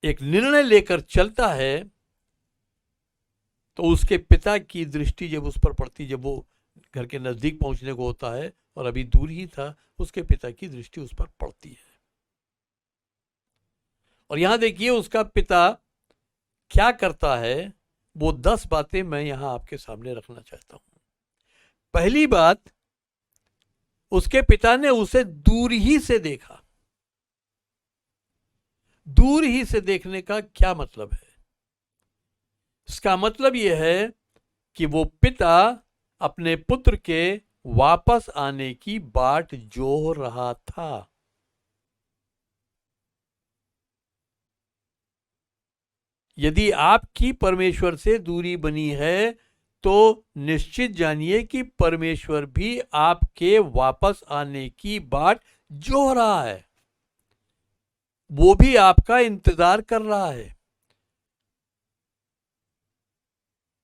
एक निर्णय लेकर चलता है तो उसके पिता की दृष्टि जब उस पर पड़ती, जब वो घर के नजदीक पहुंचने को होता है और अभी दूर ही था, उसके पिता की दृष्टि उस पर पड़ती है। और यहां देखिए उसका पिता क्या करता है, वो 10 बातें मैं यहां आपके सामने रखना चाहता हूं। पहली बात, उसके पिता ने उसे दूर ही से देखा। दूर ही से देखने का क्या मतलब है? इसका मतलब यह है कि वो पिता अपने पुत्र के वापस आने की बाट जोह रहा था। यदि आपकी परमेश्वर से दूरी बनी है तो निश्चित जानिए कि परमेश्वर भी आपके वापस आने की बाट जोह रहा है, वो भी आपका इंतजार कर रहा है।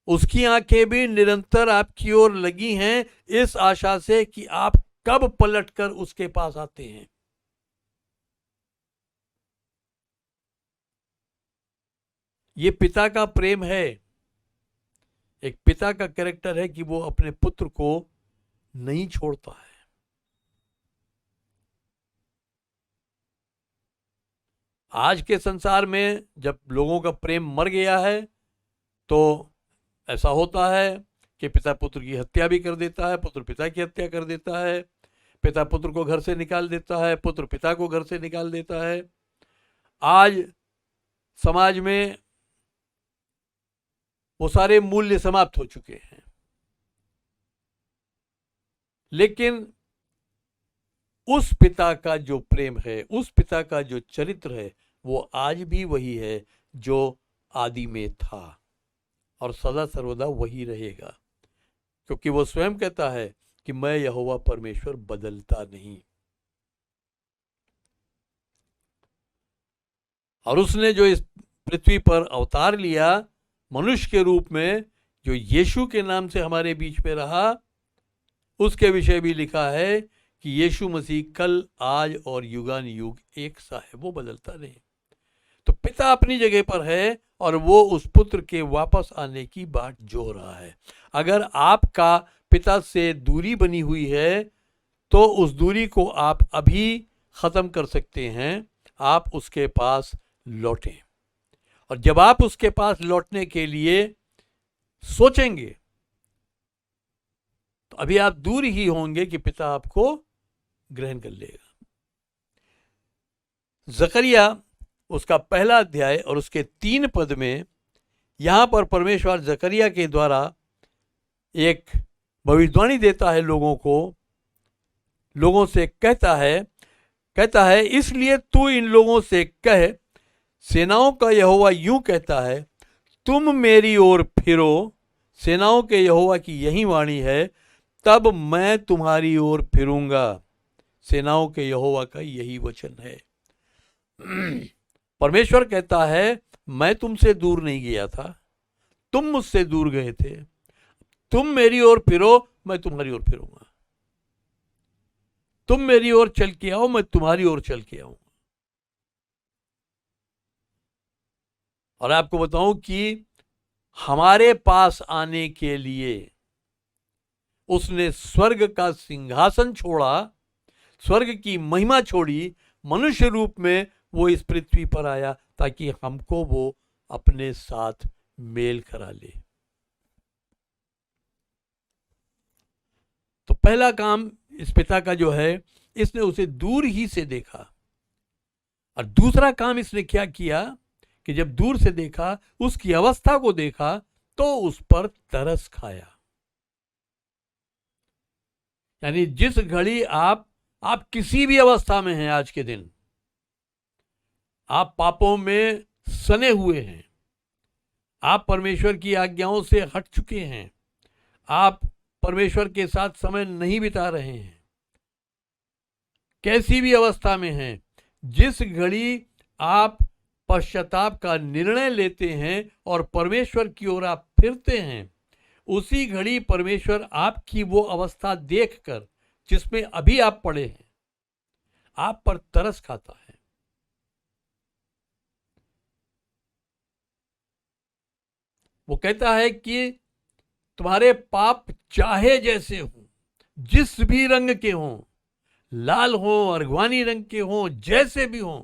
उसकी आंखें भी निरंतर आपकी ओर लगी हैं, इस आशा से कि आप कब पलटकर उसके पास आते हैं। ये पिता का प्रेम है। एक पिता का कैरेक्टर है कि वो अपने पुत्र को नहीं छोड़ता है। आज के संसार में जब लोगों का प्रेम मर गया है तो ऐसा होता है कि पिता पुत्र की हत्या भी कर देता है, पुत्र पिता की हत्या कर देता है, पिता पुत्र को घर से निकाल देता है, पुत्र पिता को घर से निकाल देता है। आज समाज में वो सारे मूल्य समाप्त हो चुके हैं, लेकिन उस पिता का जो प्रेम है, उस पिता का जो चरित्र है, वो आज भी वही है जो आदि में था और सदा सर्वदा वही रहेगा, क्योंकि वो स्वयं कहता है कि मैं यहोवा परमेश्वर बदलता नहीं। और उसने जो इस पृथ्वी पर अवतार लिया मनुष्य के रूप में, जो यीशु के नाम से हमारे बीच में रहा, उसके विषय भी लिखा है कि यीशु मसीह कल, आज और युगान युग एक सा है, वो बदलता नहीं। तो पिता अपनी जगह पर है और वो उस पुत्र के वापस आने की बाट जोह रहा है। अगर आपका पिता से दूरी बनी हुई है तो उस दूरी को आप अभी खत्म कर सकते हैं। आप उसके पास लौटें, और जब आप उसके पास लौटने के लिए सोचेंगे तो अभी आप दूर ही होंगे कि पिता आपको ग्रहण कर लेगा। जकरिया उसका पहला अध्याय और उसके 3 पद में यहां पर परमेश्वर जकरिया के द्वारा एक भविष्यवाणी देता है लोगों से कहता है इसलिए तू इन लोगों से कह, सेनाओं का यहोवा यूं कहता है, तुम मेरी ओर फिरो, सेनाओं के यहोवा की यही वाणी है, तब मैं तुम्हारी ओर फिरूंगा। सेनाओं के यहोवा का यही वचन है। परमेश्वर कहता है मैं तुमसे दूर नहीं गया था, तुम मुझसे दूर गए थे, तुम मेरी ओर फिरो, मैं तुम्हारी ओर फिरूंगा। तुम मेरी ओर चल के आओ, मैं तुम्हारी ओर चल के आऊंगा। और आपको बताऊं कि हमारे पास आने के लिए उसने स्वर्ग का सिंहासन छोड़ा, स्वर्ग की महिमा छोड़ी, मनुष्य रूप में वो इस पृथ्वी पर आया ताकि हमको वो अपने साथ मेल करा ले। तो पहला काम इस पिता का जो है, इसने उसे दूर ही से देखा। और दूसरा काम इसने क्या किया कि जब दूर से देखा, उसकी अवस्था को देखा तो उस पर तरस खाया। यानी जिस घड़ी आप किसी भी अवस्था में हैं, आज के दिन आप पापों में सने हुए हैं, आप परमेश्वर की आज्ञाओं से हट चुके हैं, आप परमेश्वर के साथ समय नहीं बिता रहे हैं, कैसी भी अवस्था में हैं, जिस घड़ी आप पश्चाताप का निर्णय लेते हैं और परमेश्वर की ओर आप फिरते हैं, उसी घड़ी परमेश्वर आपकी वो अवस्था देखकर जिसमें अभी आप पड़े हैं, आप पर तरस खाता है। वो कहता है कि तुम्हारे पाप चाहे जैसे हों, जिस भी रंग के हों, लाल हों, अर्गवानी रंग के हों, जैसे भी हों,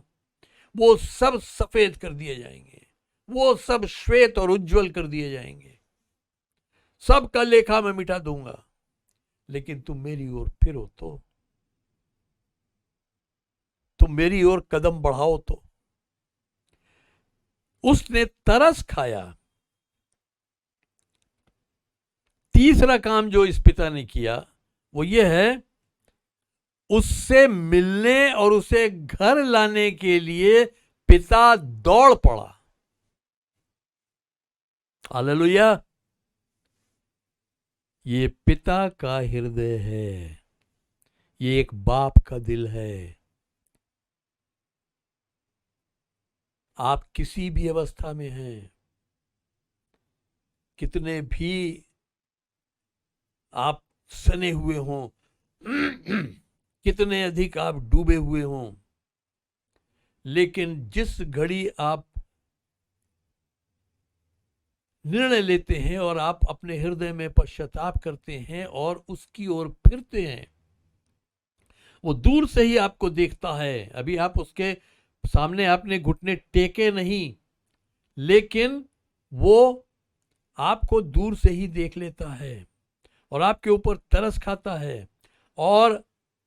वो सब सफेद कर दिए जाएंगे, वो सब श्वेत और उज्जवल कर दिए जाएंगे। सबका लेखा मैं मिटा दूंगा, लेकिन तुम मेरी ओर फिरो तो, तुम मेरी ओर कदम बढ़ाओ तो। उसने तरस खाया। तीसरा काम जो इस पिता ने किया वो ये है, उससे मिलने और उसे घर लाने के लिए पिता दौड़ पड़ा। हालेलुया। ये पिता का हृदय है, ये एक बाप का दिल है। आप किसी भी अवस्था में हैं, कितने भी आप सने हुए हों, कितने अधिक आप डूबे हुए हों, लेकिन जिस घड़ी आप निर्णय लेते हैं और आप अपने हृदय में पश्चाताप करते हैं और उसकी ओर फिरते हैं, वो दूर से ही आपको देखता है। अभी आप उसके सामने आपने घुटने टेके नहीं, लेकिन वो आपको दूर से ही देख लेता है और आपके ऊपर तरस खाता है और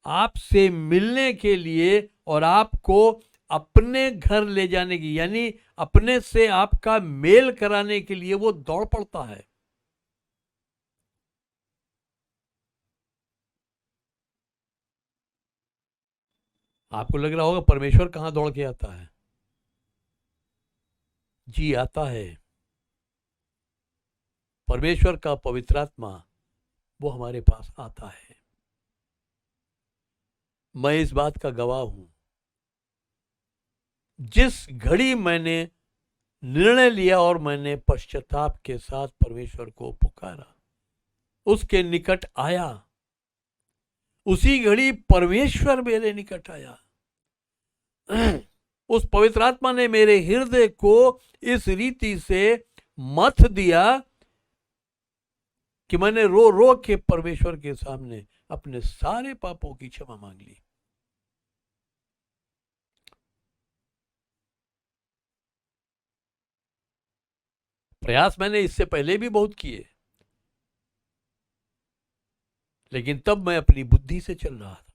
आपसे मिलने के लिए और आपको अपने घर ले जाने की, यानी अपने से आपका मेल कराने के लिए वो दौड़ पड़ता है। आपको लग रहा होगा परमेश्वर कहां दौड़ के आता है? जी, आता है। परमेश्वर का पवित्र आत्मा वो हमारे पास आता है। मैं इस बात का गवाह हूं, जिस घड़ी मैंने निर्णय लिया और मैंने पश्चाताप के साथ परमेश्वर को पुकारा, उसके निकट आया, उसी घड़ी परमेश्वर मेरे निकट आया। उस पवित्र आत्मा ने मेरे हृदय को इस रीति से मथ दिया कि मैंने रो रो के परमेश्वर के सामने अपने सारे पापों की क्षमा मांग ली। प्रयास मैंने इससे पहले भी बहुत किए, लेकिन तब मैं अपनी बुद्धि से चल रहा था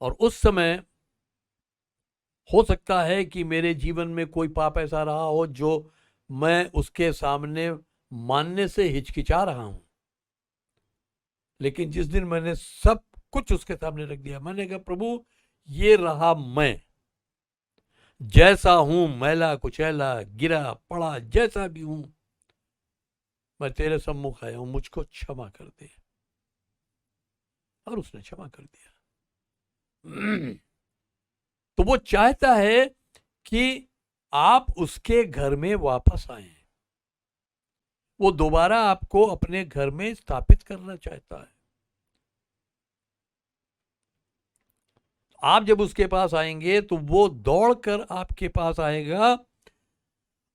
और उस समय हो सकता है कि मेरे जीवन में कोई पाप ऐसा रहा हो जो मैं उसके सामने मानने से हिचकिचा रहा हूं। लेकिन जिस दिन मैंने सब कुछ उसके सामने रख दिया, मैंने कहा प्रभु ये रहा मैं, जैसा हूं, मैला कुचैला गिरा पड़ा जैसा भी हूं, मैं तेरे सम्मुख आया हूं, मुझको क्षमा कर दे। और उसने क्षमा कर दिया। तो वो चाहता है कि आप उसके घर में वापस आए, वो दोबारा आपको अपने घर में स्थापित करना चाहता है। आप जब उसके पास आएंगे तो वो दौड़कर आपके पास आएगा।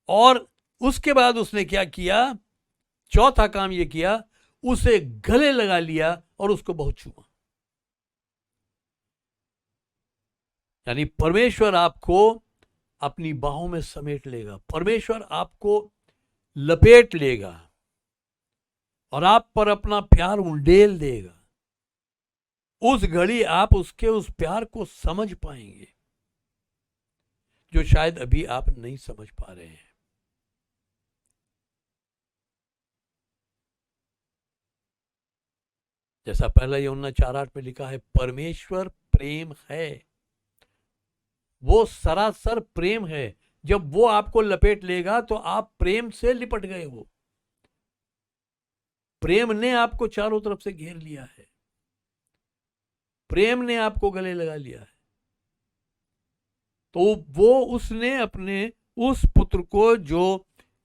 और उसके बाद उसने क्या किया? चौथा काम ये किया, उसे गले लगा लिया और उसको बहुत छुआ। यानी परमेश्वर आपको अपनी बाहों में समेट लेगा, परमेश्वर आपको लपेट लेगा और आप पर अपना प्यार उंडेल देगा। उस घड़ी आप उसके उस प्यार को समझ पाएंगे जो शायद अभी आप नहीं समझ पा रहे हैं। जैसा पहला यूहन्ना 4:8 में लिखा है, परमेश्वर प्रेम है। वो सरासर प्रेम है। जब वो आपको लपेट लेगा तो आप प्रेम से लिपट गए हो। प्रेम ने आपको चारों तरफ से घेर लिया है, प्रेम ने आपको गले लगा लिया है। तो वो उसने अपने उस पुत्र को जो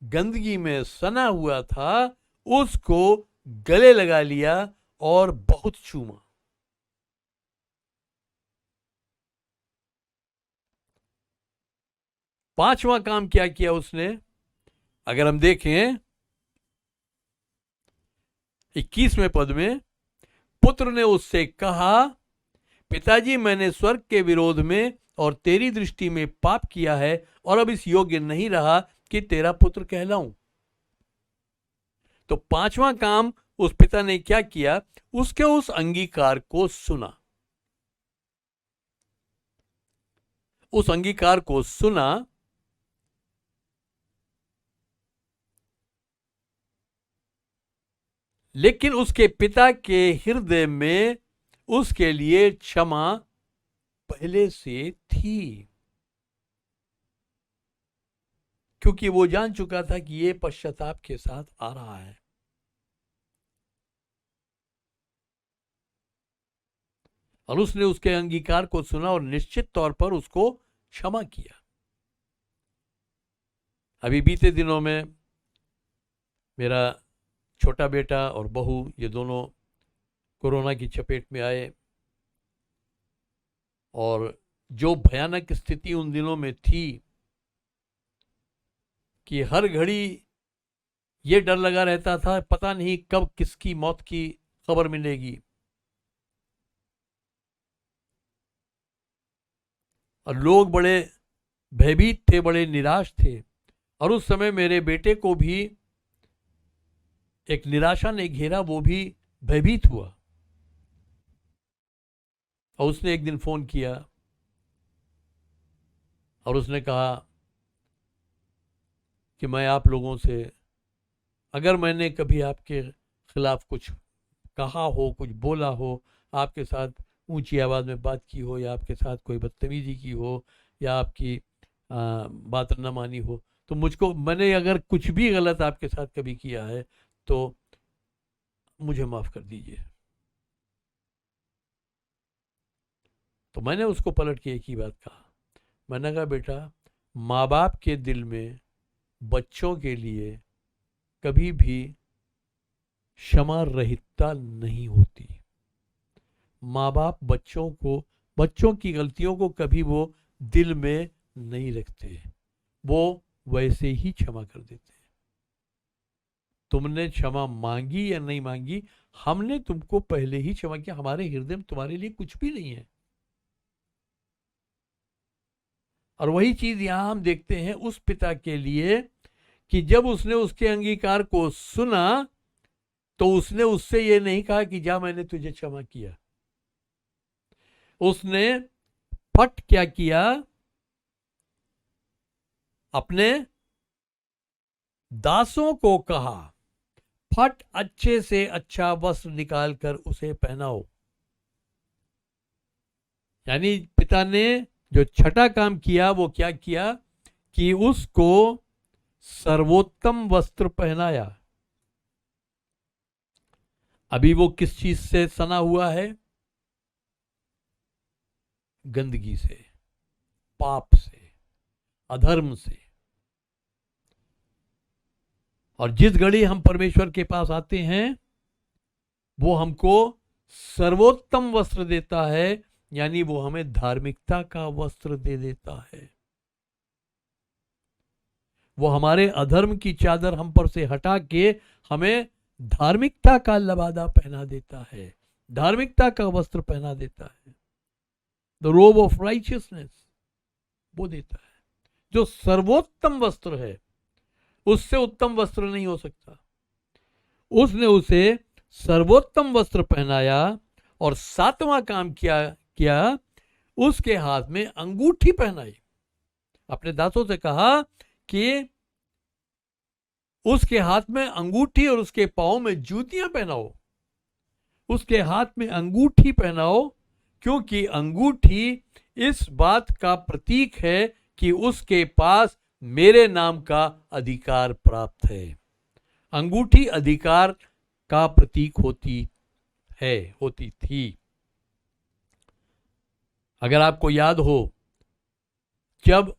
गंदगी में सना हुआ था उसको गले लगा लिया और बहुत चूमा। पांचवा काम क्या किया उसने, अगर हम देखें 21वें पद में, पुत्र ने उससे कहा, पिताजी मैंने स्वर्ग के विरोध में और तेरी दृष्टि में पाप किया है और अब इस योग्य नहीं रहा कि तेरा पुत्र कहलाऊं। तो पांचवा काम उस पिता ने क्या किया, उसके उस अंगीकार को सुना। उस अंगीकार को सुना, लेकिन उसके पिता के हृदय में उसके लिए क्षमा पहले से थी, क्योंकि वो जान चुका था कि ये पश्चाताप के साथ आ रहा है। और उसने उसके अंगीकार को सुना और निश्चित तौर पर उसको क्षमा किया। अभी बीते दिनों में मेरा छोटा बेटा और बहू ये दोनों कोरोना की चपेट में आए, और जो भयानक स्थिति उन दिनों में थी कि हर घड़ी ये डर लगा रहता था, पता नहीं कब किसकी मौत की खबर मिलेगी। और लोग बड़े भयभीत थे, बड़े निराश थे। और उस समय मेरे बेटे को भी एक निराशा ने घेरा, वो भी भयभीत हुआ। और उसने एक दिन फोन किया और उसने कहा कि मैं आप लोगों से, अगर मैंने कभी आपके खिलाफ कुछ कहा हो, कुछ बोला हो, आपके साथ ऊंची आवाज़ में बात की हो, या आपके साथ कोई बदतमीजी की हो, या आपकी बात न मानी हो, तो मुझको, मैंने अगर कुछ भी गलत आपके साथ कभी किया है तो मुझे माफ़ कर दीजिए। तो मैंने उसको पलट के एक ही बात कहा, मैंने कहा बेटा, माँ बाप के दिल में बच्चों के लिए कभी भी क्षमा रहितता नहीं होती। माँ बाप बच्चों की गलतियों को कभी वो दिल में नहीं रखते, वो वैसे ही क्षमा कर देते। तुमने क्षमा मांगी या नहीं मांगी, हमने तुमको पहले ही क्षमा किया। हमारे हृदय में तुम्हारे लिए कुछ भी नहीं है। और वही चीज यहां हम देखते हैं उस पिता के लिए कि जब उसने उसके अंगीकार को सुना तो उसने उससे ये नहीं कहा कि जा मैंने तुझे क्षमा किया। उसने फट क्या किया, अपने दासों को कहा, फट अच्छे से अच्छा वस्त्र निकालकर उसे पहनाओ। यानी पिता ने जो छठा काम किया वो क्या किया कि उसको सर्वोत्तम वस्त्र पहनाया। अभी वो किस चीज से सना हुआ है? गंदगी से, पाप से, अधर्म से। और जिस घड़ी हम परमेश्वर के पास आते हैं वो हमको सर्वोत्तम वस्त्र देता है, यानी वो हमें धार्मिकता का वस्त्र दे देता है। वो हमारे अधर्म की चादर हम पर से हटा के हमें धार्मिकता का लबादा पहना देता है, धार्मिकता का वस्त्र पहना देता है। द रोब ऑफ राइचियसनेस वो देता है, जो सर्वोत्तम वस्त्र है। उससे उत्तम वस्त्र नहीं हो सकता। उसने उसे सर्वोत्तम वस्त्र पहनाया और सातवां काम किया उसके हाथ में अंगूठी पहनाई। अपने दासों से कहा कि उसके हाथ में अंगूठी और उसके पांव में जूतियां पहनाओ। उसके हाथ में अंगूठी पहनाओ, क्योंकि अंगूठी इस बात का प्रतीक है कि उसके पास मेरे नाम का अधिकार प्राप्त है। अंगूठी अधिकार का प्रतीक होती थी। अगर आपको याद हो जब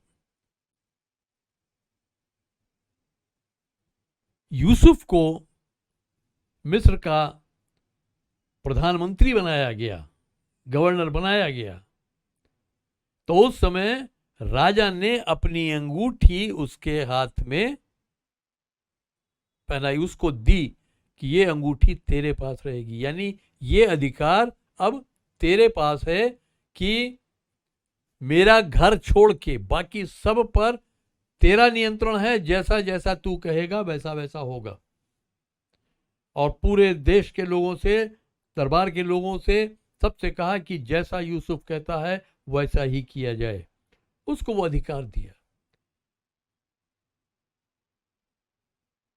यूसुफ को मिस्र का प्रधानमंत्री बनाया गया, गवर्नर बनाया गया, तो उस समय राजा ने अपनी अंगूठी उसके हाथ में पहनाई, उसको दी कि ये अंगूठी तेरे पास रहेगी, यानी ये अधिकार अब तेरे पास है कि मेरा घर छोड़ के बाकी सब पर तेरा नियंत्रण है, जैसा जैसा तू कहेगा वैसा वैसा होगा। और पूरे देश के लोगों से, दरबार के लोगों से सबसे कहा कि जैसा यूसुफ कहता है वैसा ही किया जाए, उसको वो अधिकार दिया।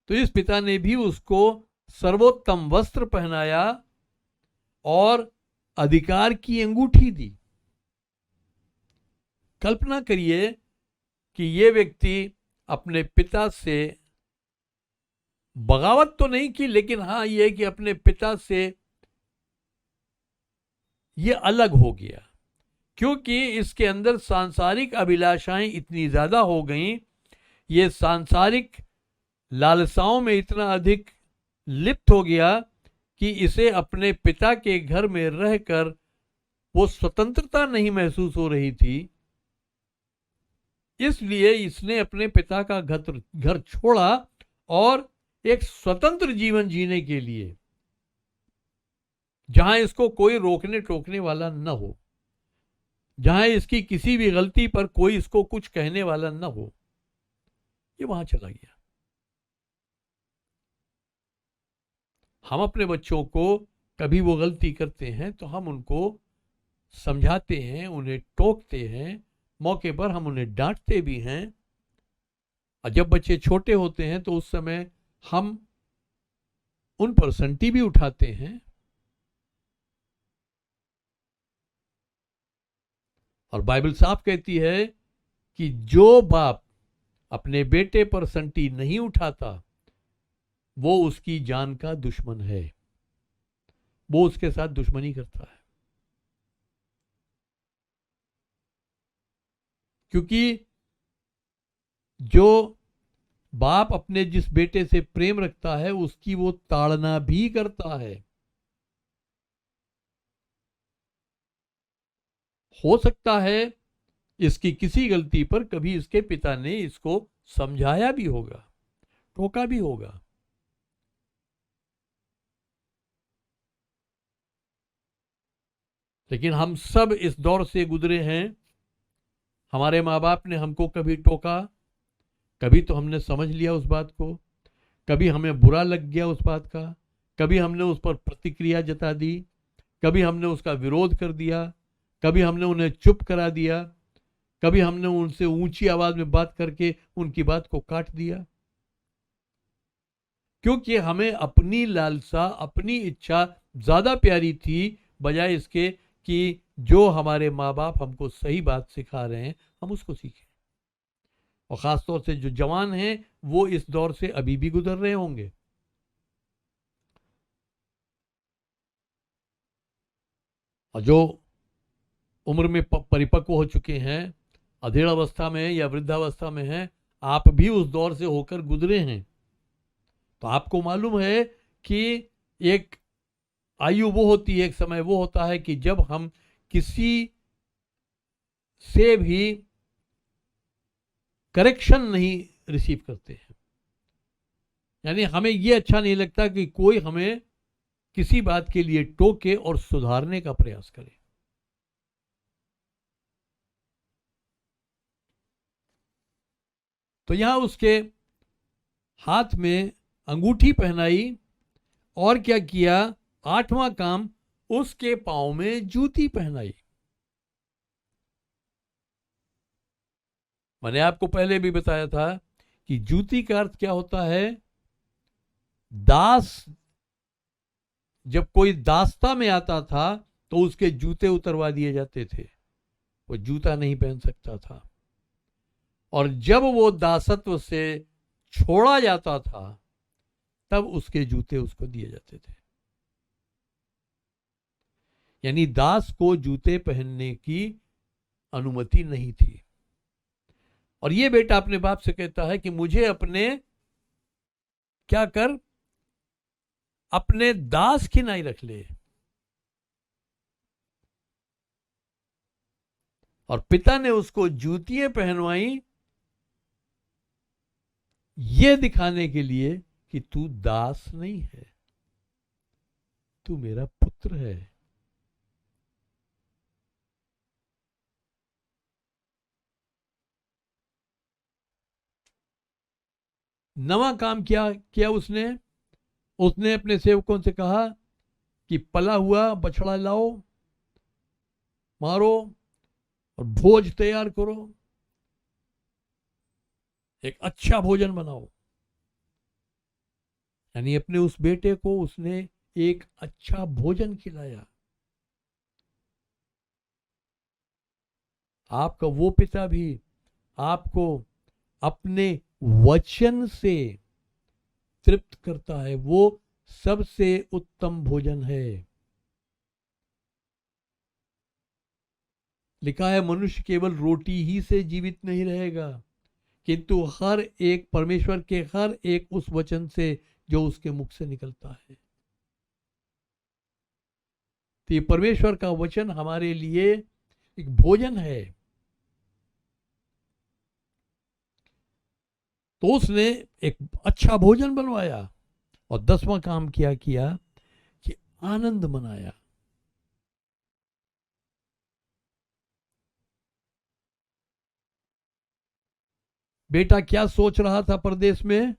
तो इस पिता ने भी उसको सर्वोत्तम वस्त्र पहनाया और अधिकार की अंगूठी दी। कल्पना करिए कि ये व्यक्ति अपने पिता से बगावत तो नहीं की, लेकिन हाँ ये कि अपने पिता से ये अलग हो गया, क्योंकि इसके अंदर सांसारिक अभिलाषाएं इतनी ज्यादा हो गईं, ये सांसारिक लालसाओं में इतना अधिक लिप्त हो गया कि इसे अपने पिता के घर में रहकर वो स्वतंत्रता नहीं महसूस हो रही थी। इसलिए इसने अपने पिता का घर छोड़ा और एक स्वतंत्र जीवन जीने के लिए, जहां इसको कोई रोकने टोकने वाला न हो, जहां इसकी किसी भी गलती पर कोई इसको कुछ कहने वाला न हो, ये वहां चला गया। हम अपने बच्चों को कभी वो गलती करते हैं तो हम उनको समझाते हैं, उन्हें टोकते हैं, मौके पर हम उन्हें डांटते भी हैं। और जब बच्चे छोटे होते हैं तो उस समय हम उन पर संटी भी उठाते हैं। और बाइबल साफ कहती है कि जो बाप अपने बेटे पर संटी नहीं उठाता वो उसकी जान का दुश्मन है, वो उसके साथ दुश्मनी करता है। क्योंकि जो बाप अपने जिस बेटे से प्रेम रखता है उसकी वो ताड़ना भी करता है। हो सकता है इसकी किसी गलती पर कभी इसके पिता ने इसको समझाया भी होगा, टोका भी होगा। लेकिन हम सब इस दौर से गुजरे हैं। हमारे माँ बाप ने हमको कभी टोका, कभी तो हमने समझ लिया उस बात को, कभी हमें बुरा लग गया उस बात का, कभी हमने उस पर प्रतिक्रिया जता दी, कभी हमने उसका विरोध कर दिया, कभी हमने उन्हें चुप करा दिया, कभी हमने उनसे ऊंची आवाज में बात करके उनकी बात को काट दिया, क्योंकि हमें अपनी लालसा, अपनी इच्छा ज्यादा प्यारी थी बजाय इसके कि जो हमारे माँ बाप हमको सही बात सिखा रहे हैं हम उसको सीखें। और खासतौर से जो जवान हैं वो इस दौर से अभी भी गुजर रहे होंगे। और जो उम्र में परिपक्व हो चुके हैं, अधेड़ अवस्था में या वृद्धावस्था में हैं, आप भी उस दौर से होकर गुजरे हैं, तो आपको मालूम है कि एक आयु वो होती है, एक समय वो होता है कि जब हम किसी से भी करेक्शन नहीं रिसीव करते हैं, यानी हमें ये अच्छा नहीं लगता कि कोई हमें किसी बात के लिए टोके और सुधारने का प्रयास करे। तो यहां उसके हाथ में अंगूठी पहनाई और क्या किया, 8वां काम, उसके पांव में जूती पहनाई। मैंने आपको पहले भी बताया था कि जूती का अर्थ क्या होता है। दास, जब कोई दास्ता में आता था तो उसके जूते उतरवा दिए जाते थे, वो जूता नहीं पहन सकता था। और जब वो दासत्व से छोड़ा जाता था तब उसके जूते उसको दिए जाते थे। यानी दास को जूते पहनने की अनुमति नहीं थी। और ये बेटा अपने बाप से कहता है कि मुझे अपने क्या कर, अपने दास की नाई रख ले। और पिता ने उसको जूतियां पहनवाई, ये दिखाने के लिए कि तू दास नहीं है, तू मेरा पुत्र है। नवा काम क्या किया उसने अपने सेवकों से कहा कि पला हुआ बछड़ा लाओ, मारो और भोज तैयार करो, एक अच्छा भोजन बनाओ। यानी अपने उस बेटे को उसने एक अच्छा भोजन खिलाया। आपका वो पिता भी आपको अपने वचन से तृप्त करता है, वो सबसे उत्तम भोजन है। लिखा है मनुष्य केवल रोटी ही से जीवित नहीं रहेगा, किंतु हर एक परमेश्वर के हर एक उस वचन से जो उसके मुख से निकलता है। तो ये परमेश्वर का वचन हमारे लिए एक भोजन है। तो उसने एक अच्छा भोजन बनवाया और 10वां काम किया कि आनंद मनाया। बेटा क्या सोच रहा था परदेश में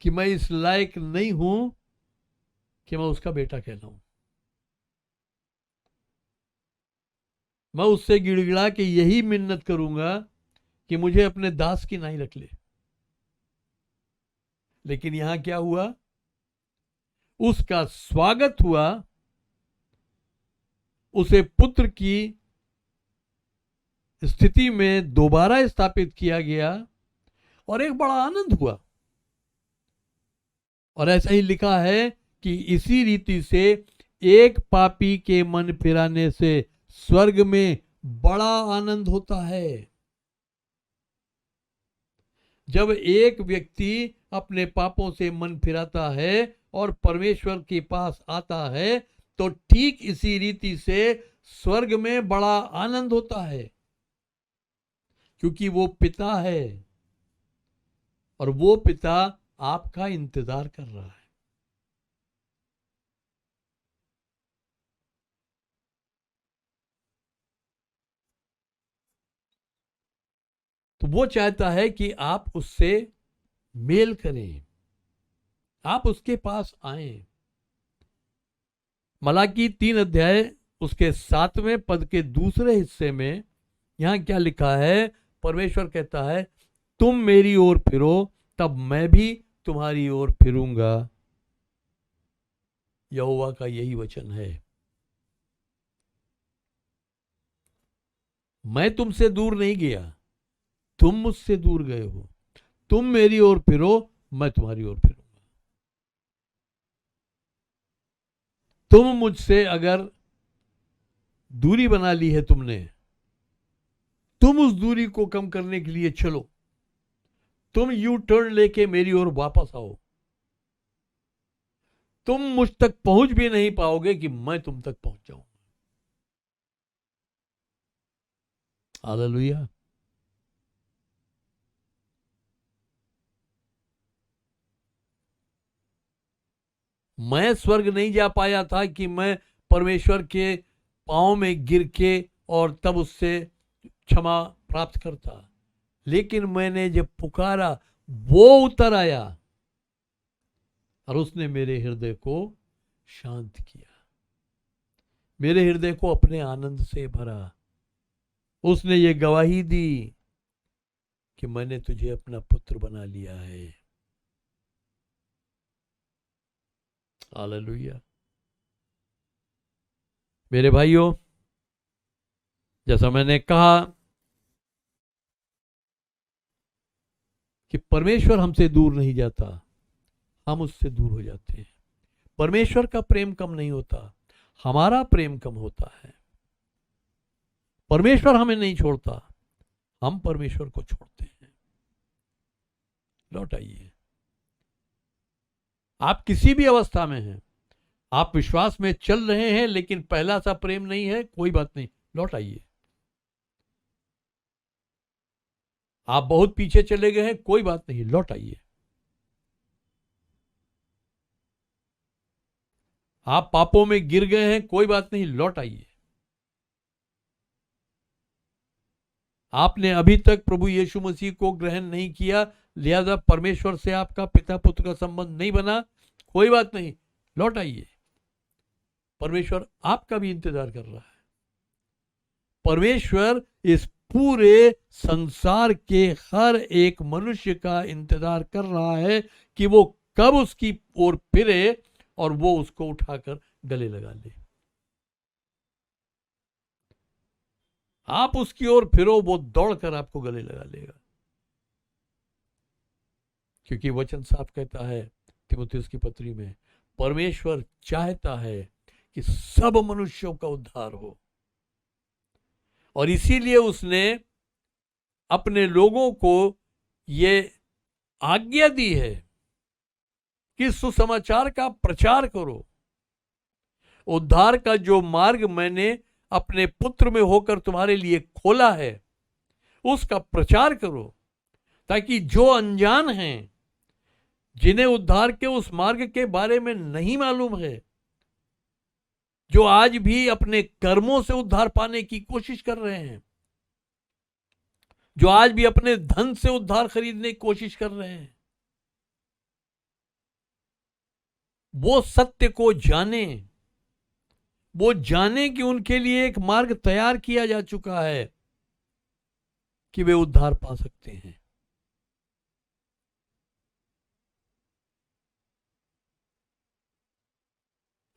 कि मैं इस लायक नहीं हूं कि मैं उसका बेटा कहलाऊं। मैं उससे गिड़गिड़ा के यही मिन्नत करूंगा कि मुझे अपने दास की नाई रख ले। लेकिन यहां क्या हुआ, उसका स्वागत हुआ, उसे पुत्र की स्थिति में दोबारा स्थापित किया गया और एक बड़ा आनंद हुआ। और ऐसा ही लिखा है कि इसी रीति से एक पापी के मन फिराने से स्वर्ग में बड़ा आनंद होता है। जब एक व्यक्ति अपने पापों से मन फिराता है और परमेश्वर के पास आता है तो ठीक इसी रीति से स्वर्ग में बड़ा आनंद होता है, क्योंकि वो पिता है और वो पिता आपका इंतजार कर रहा है। तो वो चाहता है कि आप उससे मेल करें, आप उसके पास आए। मलाकी 3 अध्याय उसके 7वें पद के दूसरे हिस्से में यहां क्या लिखा है, परमेश्वर कहता है तुम मेरी ओर फिरो तब मैं भी तुम्हारी ओर फिरूंगा। यहोवा का यही वचन है। मैं तुमसे दूर नहीं गया, तुम मुझसे दूर गए हो। तुम मेरी ओर फिरो, मैं तुम्हारी ओर फिरूंगा। तुम मुझसे अगर दूरी बना ली है तुमने, तुम उस दूरी को कम करने के लिए चलो, तुम यू टर्न लेके मेरी ओर वापस आओ। तुम मुझ तक पहुंच भी नहीं पाओगे कि मैं तुम तक पहुंच जाऊं। हालेलुया। मैं स्वर्ग नहीं जा पाया था कि मैं परमेश्वर के पांव में गिर के और तब उससे क्षमा प्राप्त करता, लेकिन मैंने जब पुकारा वो उतर आया और उसने मेरे हृदय को शांत किया, मेरे हृदय को अपने आनंद से भरा। उसने ये गवाही दी कि मैंने तुझे अपना पुत्र बना लिया है। हालेलुया। मेरे भाइयों, जैसा मैंने कहा कि परमेश्वर हमसे दूर नहीं जाता, हम उससे दूर हो जाते हैं। परमेश्वर का प्रेम कम नहीं होता, हमारा प्रेम कम होता है। परमेश्वर हमें नहीं छोड़ता, हम परमेश्वर को छोड़ते हैं। लौट आइए। आप किसी भी अवस्था में हैं, आप विश्वास में चल रहे हैं लेकिन पहला सा प्रेम नहीं है, कोई बात नहीं, लौट आइए। आप बहुत पीछे चले गए हैं, कोई बात नहीं, लौट आइए। आप पापों में गिर गए हैं, कोई बात नहीं, लौट आइए। आपने अभी तक प्रभु यीशु मसीह को ग्रहण नहीं किया, लिहाजा परमेश्वर से आपका पिता पुत्र का संबंध नहीं बना, कोई बात नहीं, लौट आइए। परमेश्वर आपका भी इंतजार कर रहा है। परमेश्वर इस पूरे संसार के हर एक मनुष्य का इंतजार कर रहा है कि वो कब उसकी ओर फिरे और वो उसको उठाकर गले लगा ले। आप उसकी ओर फिरो, वो दौड़कर आपको गले लगा लेगा। क्योंकि वचन साफ कहता है तीमुथियुस की पत्री में, परमेश्वर चाहता है कि सब मनुष्यों का उद्धार हो, और इसीलिए उसने अपने लोगों को ये आज्ञा दी है कि सुसमाचार का प्रचार करो। उद्धार का जो मार्ग मैंने अपने पुत्र में होकर तुम्हारे लिए खोला है, उसका प्रचार करो, ताकि जो अनजान हैं, जिन्हें उद्धार के उस मार्ग के बारे में नहीं मालूम है, जो आज भी अपने कर्मों से उद्धार पाने की कोशिश कर रहे हैं, जो आज भी अपने धन से उद्धार खरीदने की कोशिश कर रहे हैं, वो सत्य को जाने, वो जाने कि उनके लिए एक मार्ग तैयार किया जा चुका है कि वे उद्धार पा सकते हैं।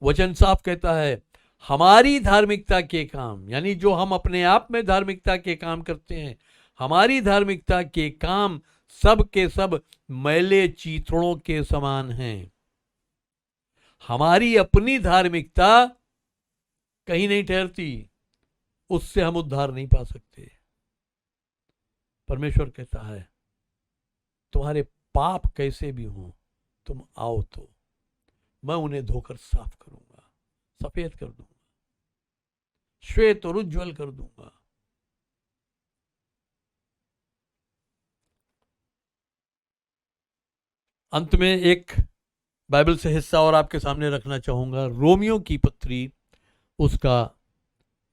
वचन साफ कहता है, हमारी धार्मिकता के काम, यानी जो हम अपने आप में धार्मिकता के काम करते हैं, हमारी धार्मिकता के काम सब के सब मैले चीथड़ों के समान हैं। हमारी अपनी धार्मिकता कहीं नहीं ठहरती, उससे हम उद्धार नहीं पा सकते। परमेश्वर कहता है, तुम्हारे पाप कैसे भी हों, तुम आओ तो मैं उन्हें धोकर साफ करूंगा, सफेद कर दूंगा, श्वेत और उज्ज्वल कर दूंगा। अंत में एक बाइबल से हिस्सा और आपके सामने रखना चाहूंगा, रोमियो की पत्री, उसका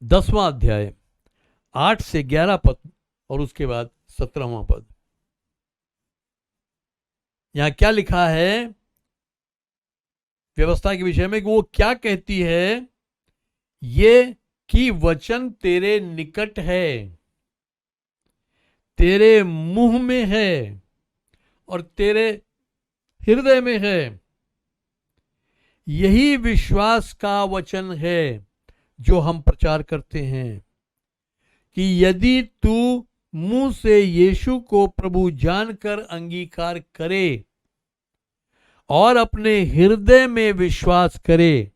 10वां अध्याय 8 से 11 पद और उसके बाद 17वां पद। यहां क्या लिखा है व्यवस्था के विषय में, कि वो क्या कहती है, ये कि वचन तेरे निकट है, तेरे मुंह में है और तेरे हृदय में है। यही विश्वास का वचन है जो हम प्रचार करते हैं, कि यदि तू मुंह से यीशु को प्रभु जानकर अंगीकार करे और अपने हृदय में विश्वास करे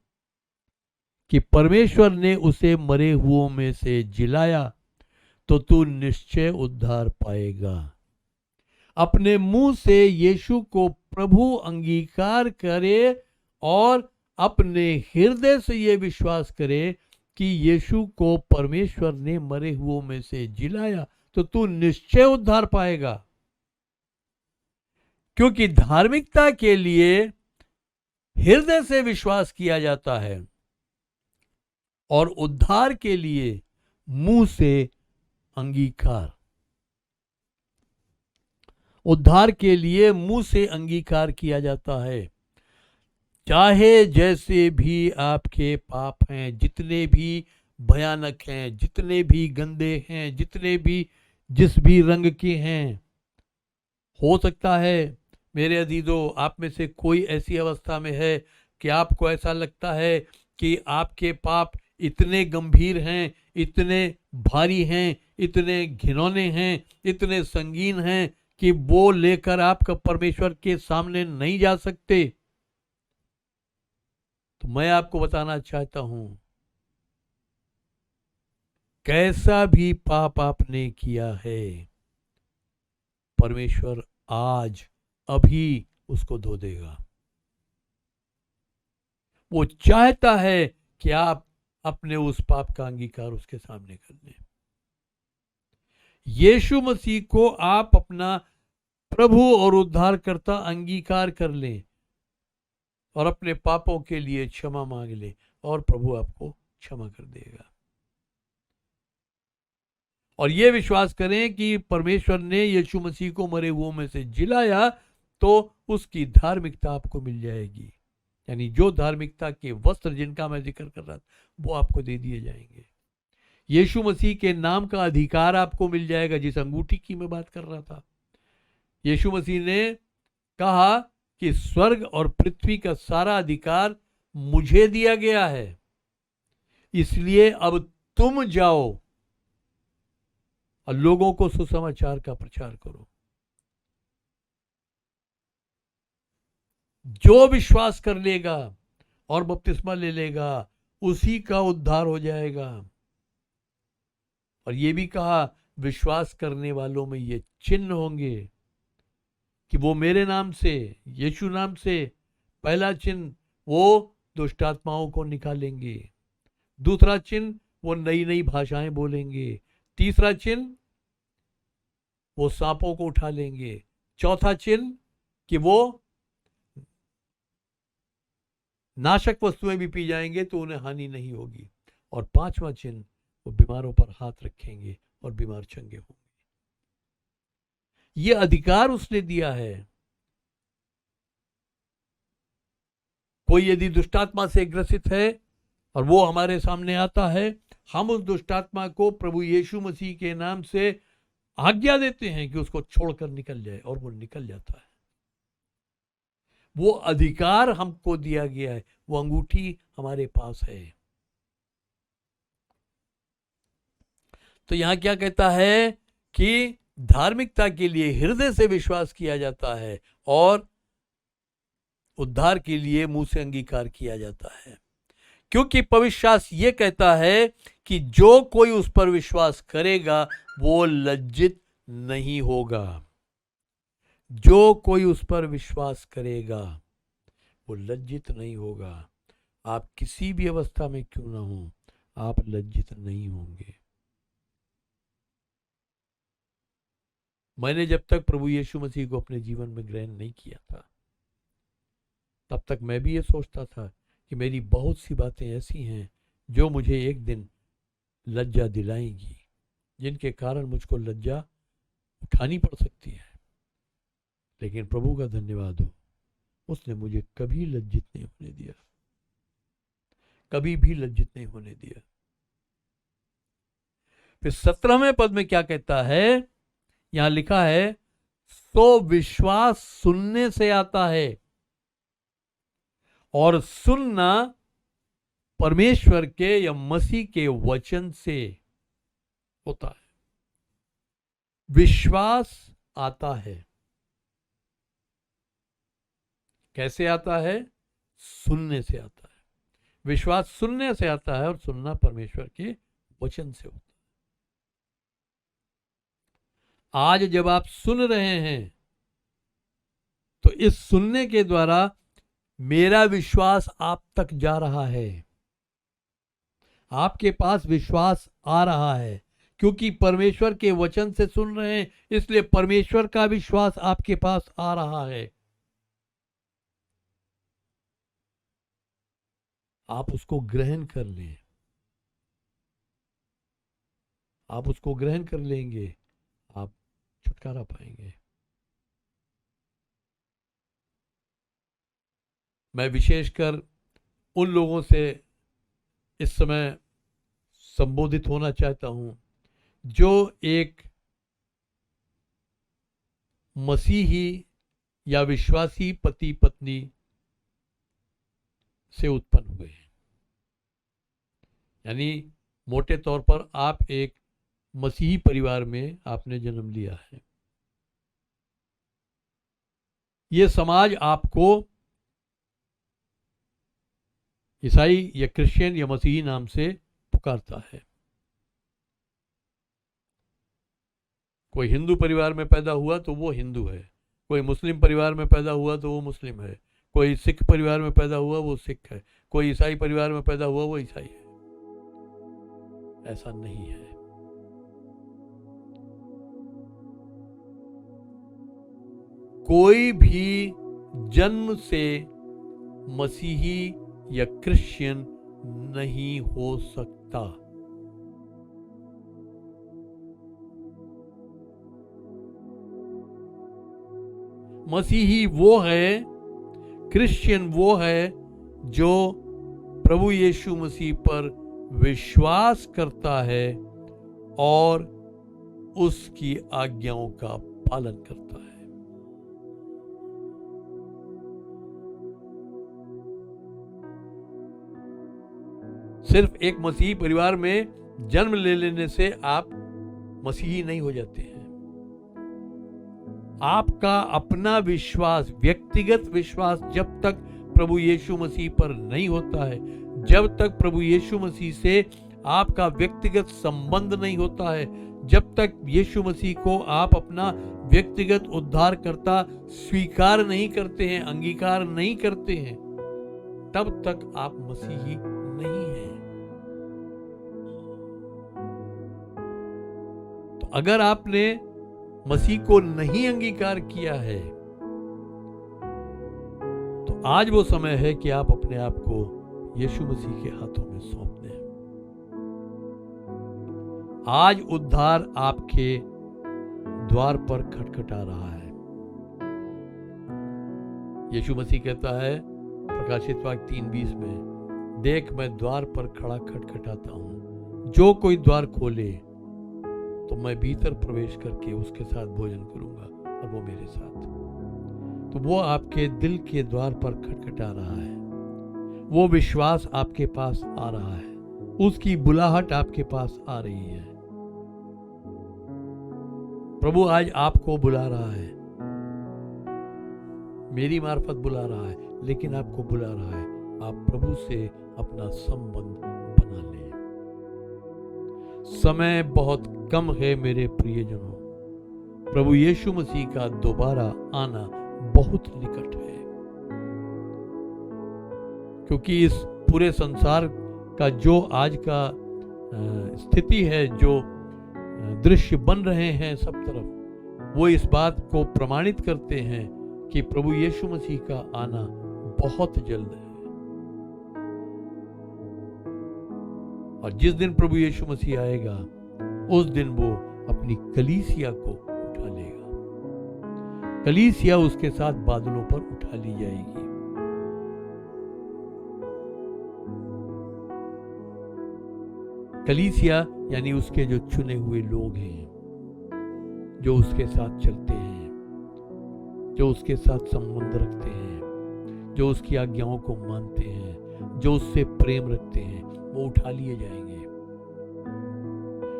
कि परमेश्वर ने उसे मरे हुओं में से जिलाया, तो तू निश्चय उद्धार पाएगा। अपने मुंह से यीशु को प्रभु अंगीकार करे और अपने हृदय से ये विश्वास करे कि यीशु को परमेश्वर ने मरे हुओं में से जिलाया, तो तू निश्चय उद्धार पाएगा। क्योंकि धार्मिकता के लिए हृदय से विश्वास किया जाता है और उद्धार के लिए मुंह से अंगीकार। उद्धार के लिए मुंह से अंगीकार किया जाता है। चाहे जैसे भी आपके पाप हैं, जितने भी भयानक हैं, जितने भी गंदे हैं, जितने भी जिस भी रंग के हैं, हो सकता है मेरे अजीजों आप में से कोई ऐसी अवस्था में है कि आपको ऐसा लगता है कि आपके पाप इतने गंभीर हैं, इतने भारी हैं, इतने घिनौने हैं, इतने संगीन हैं कि वो लेकर आप परमेश्वर के सामने नहीं जा सकते। तो मैं आपको बताना चाहता हूं, कैसा भी पाप आपने किया है, परमेश्वर आज अभी उसको धो देगा। वो चाहता है कि आप अपने उस पाप का अंगीकार उसके सामने कर लें। यीशु मसीह को आप अपना प्रभु और उद्धारकर्ता अंगीकार कर लें और अपने पापों के लिए क्षमा मांग लें, और प्रभु आपको क्षमा कर देगा। और ये विश्वास करें कि परमेश्वर ने यीशु मसीह को मरे हुओं में से जिलाया, तो उसकी धार्मिकता आपको मिल जाएगी। यानी जो धार्मिकता के वस्त्र जिनका मैं जिक्र कर रहा था, वो आपको दे दिए जाएंगे। यीशु मसीह के नाम का अधिकार आपको मिल जाएगा, जिस अंगूठी की मैं बात कर रहा था। यीशु मसीह ने कहा कि स्वर्ग और पृथ्वी का सारा अधिकार मुझे दिया गया है, इसलिए अब तुम जाओ और लोगों को सुसमाचार का प्रचार करो। जो विश्वास कर लेगा और बपतिस्मा ले लेगा, उसी का उद्धार हो जाएगा। और ये भी कहा, विश्वास करने वालों में ये चिन्ह होंगे कि वो मेरे नाम से, यीशु नाम से, पहला चिन्ह वो दुष्ट आत्माओं को निकालेंगे। दूसरा चिन्ह वो नई नई भाषाएं बोलेंगे। तीसरा चिन्ह वो सांपों को उठा लेंगे। चौथा चिन्ह कि वो नाशक वस्तुएं भी पी जाएंगे तो उन्हें हानि नहीं होगी। और पांचवा चिन्ह, वो बीमारों पर हाथ रखेंगे और बीमार चंगे होंगे। ये अधिकार उसने दिया है। कोई यदि दुष्टात्मा से ग्रसित है और वो हमारे सामने आता है, हम उस दुष्टात्मा को प्रभु यीशु मसीह के नाम से आज्ञा देते हैं कि उसको छोड़कर निकल जाए, और वो निकल जाता है। वो अधिकार हमको दिया गया है, वो अंगूठी हमारे पास है। तो यहां क्या कहता है कि धार्मिकता के लिए हृदय से विश्वास किया जाता है और उद्धार के लिए मुंह से अंगीकार किया जाता है। क्योंकि पवित्र शास्त्र ये कहता है कि जो कोई उस पर विश्वास करेगा वो लज्जित नहीं होगा। जो कोई उस पर विश्वास करेगा वो लज्जित नहीं होगा। आप किसी भी अवस्था में क्यों ना हो, आप लज्जित नहीं होंगे। मैंने जब तक प्रभु यीशु मसीह को अपने जीवन में ग्रहण नहीं किया था, तब तक मैं भी ये सोचता था कि मेरी बहुत सी बातें ऐसी हैं जो मुझे एक दिन लज्जा दिलाएंगी, जिनके कारण मुझको लज्जा उठानी पड़ सकती है। लेकिन प्रभु का धन्यवाद हो, उसने मुझे कभी लज्जित नहीं होने दिया, कभी भी लज्जित नहीं होने दिया। फिर 17वें पद में क्या कहता है, यहां लिखा है, सो विश्वास सुनने से आता है और सुनना परमेश्वर के या मसीह के वचन से होता है। विश्वास आता है, कैसे आता है? सुनने से आता है। विश्वास सुनने से आता है और सुनना परमेश्वर के वचन से होता है। आज जब आप सुन रहे हैं तो इस सुनने के द्वारा मेरा विश्वास आप तक जा रहा है, आपके पास विश्वास आ रहा है। क्योंकि परमेश्वर के वचन से सुन रहे हैं, इसलिए परमेश्वर का विश्वास आपके पास आ रहा है। आप उसको ग्रहण कर लें, आप उसको ग्रहण कर लेंगे, आप छुटकारा पाएंगे। मैं विशेषकर उन लोगों से इस समय संबोधित होना चाहता हूं जो एक मसीही या विश्वासी पति पत्नी से उत्पन्न हुए हैं। यानी मोटे तौर पर आप एक मसीही परिवार में आपने जन्म लिया है। ये समाज आपको ईसाई या क्रिश्चियन या मसीही नाम से पुकारता है। कोई हिंदू परिवार में पैदा हुआ तो वो हिंदू है, कोई मुस्लिम परिवार में पैदा हुआ तो वो मुस्लिम है, कोई सिख परिवार में पैदा हुआ वो सिख है, कोई ईसाई परिवार में पैदा हुआ वो ईसाई है। ऐसा नहीं है। कोई भी जन्म से मसीही या क्रिश्चियन नहीं हो सकता। मसीही वो है, क्रिश्चियन वो है जो प्रभु यीशु मसीह पर विश्वास करता है और उसकी आज्ञाओं का पालन करता है। सिर्फ एक मसीही परिवार में जन्म ले लेने से आप मसीही नहीं हो जाते हैं। आपका अपना विश्वास, व्यक्तिगत विश्वास जब तक प्रभु यीशु मसीह पर नहीं होता है, जब तक प्रभु यीशु मसीह से आपका व्यक्तिगत संबंध नहीं होता है, जब तक यीशु मसीह को आप अपना व्यक्तिगत उद्धारकर्ता स्वीकार नहीं करते हैं, अंगीकार नहीं करते हैं, तब तक आप मसीही नहीं हैं। तो अगर आपने मसीह को नहीं अंगीकार किया है तो आज वो समय है कि आप अपने आप को यीशु मसीह के हाथों में सौंप दें। आज उद्धार आपके द्वार पर खटखटा रहा है। यीशु मसीह कहता है प्रकाशित वाक्य 3:20 में, देख मैं द्वार पर खड़ा खटखटाता हूं, जो कोई द्वार खोले तो मैं भीतर प्रवेश करके उसके साथ भोजन करूंगा और वो मेरे साथ। तो वो आपके दिल के द्वार पर खटखटा रहा है, वो विश्वास आपके पास आ रहा है, उसकी बुलाहट आपके पास आ रही है। प्रभु आज आपको बुला रहा है, मेरी मार्फत बुला रहा है, लेकिन आपको बुला रहा है आप प्रभु से अपना संबंध बना लें। समय बहुत कम है मेरे प्रियजनों, प्रभु यीशु मसीह का दोबारा आना बहुत निकट है, क्योंकि इस पूरे संसार का जो आज का स्थिति है, जो दृश्य बन रहे हैं सब तरफ, वो इस बात को प्रमाणित करते हैं कि प्रभु यीशु मसीह का आना बहुत जल्द है। और जिस दिन प्रभु यीशु मसीह आएगा उस दिन वो अपनी कलीसिया को उठा लेगा। कलीसिया उसके साथ बादलों पर उठा ली जाएगी। कलीसिया यानी उसके जो चुने हुए लोग हैं, जो उसके साथ चलते हैं, जो उसके साथ संबंध रखते हैं, जो उसकी आज्ञाओं को मानते हैं, जो उससे प्रेम रखते हैं, वो उठा लिए जाएंगे।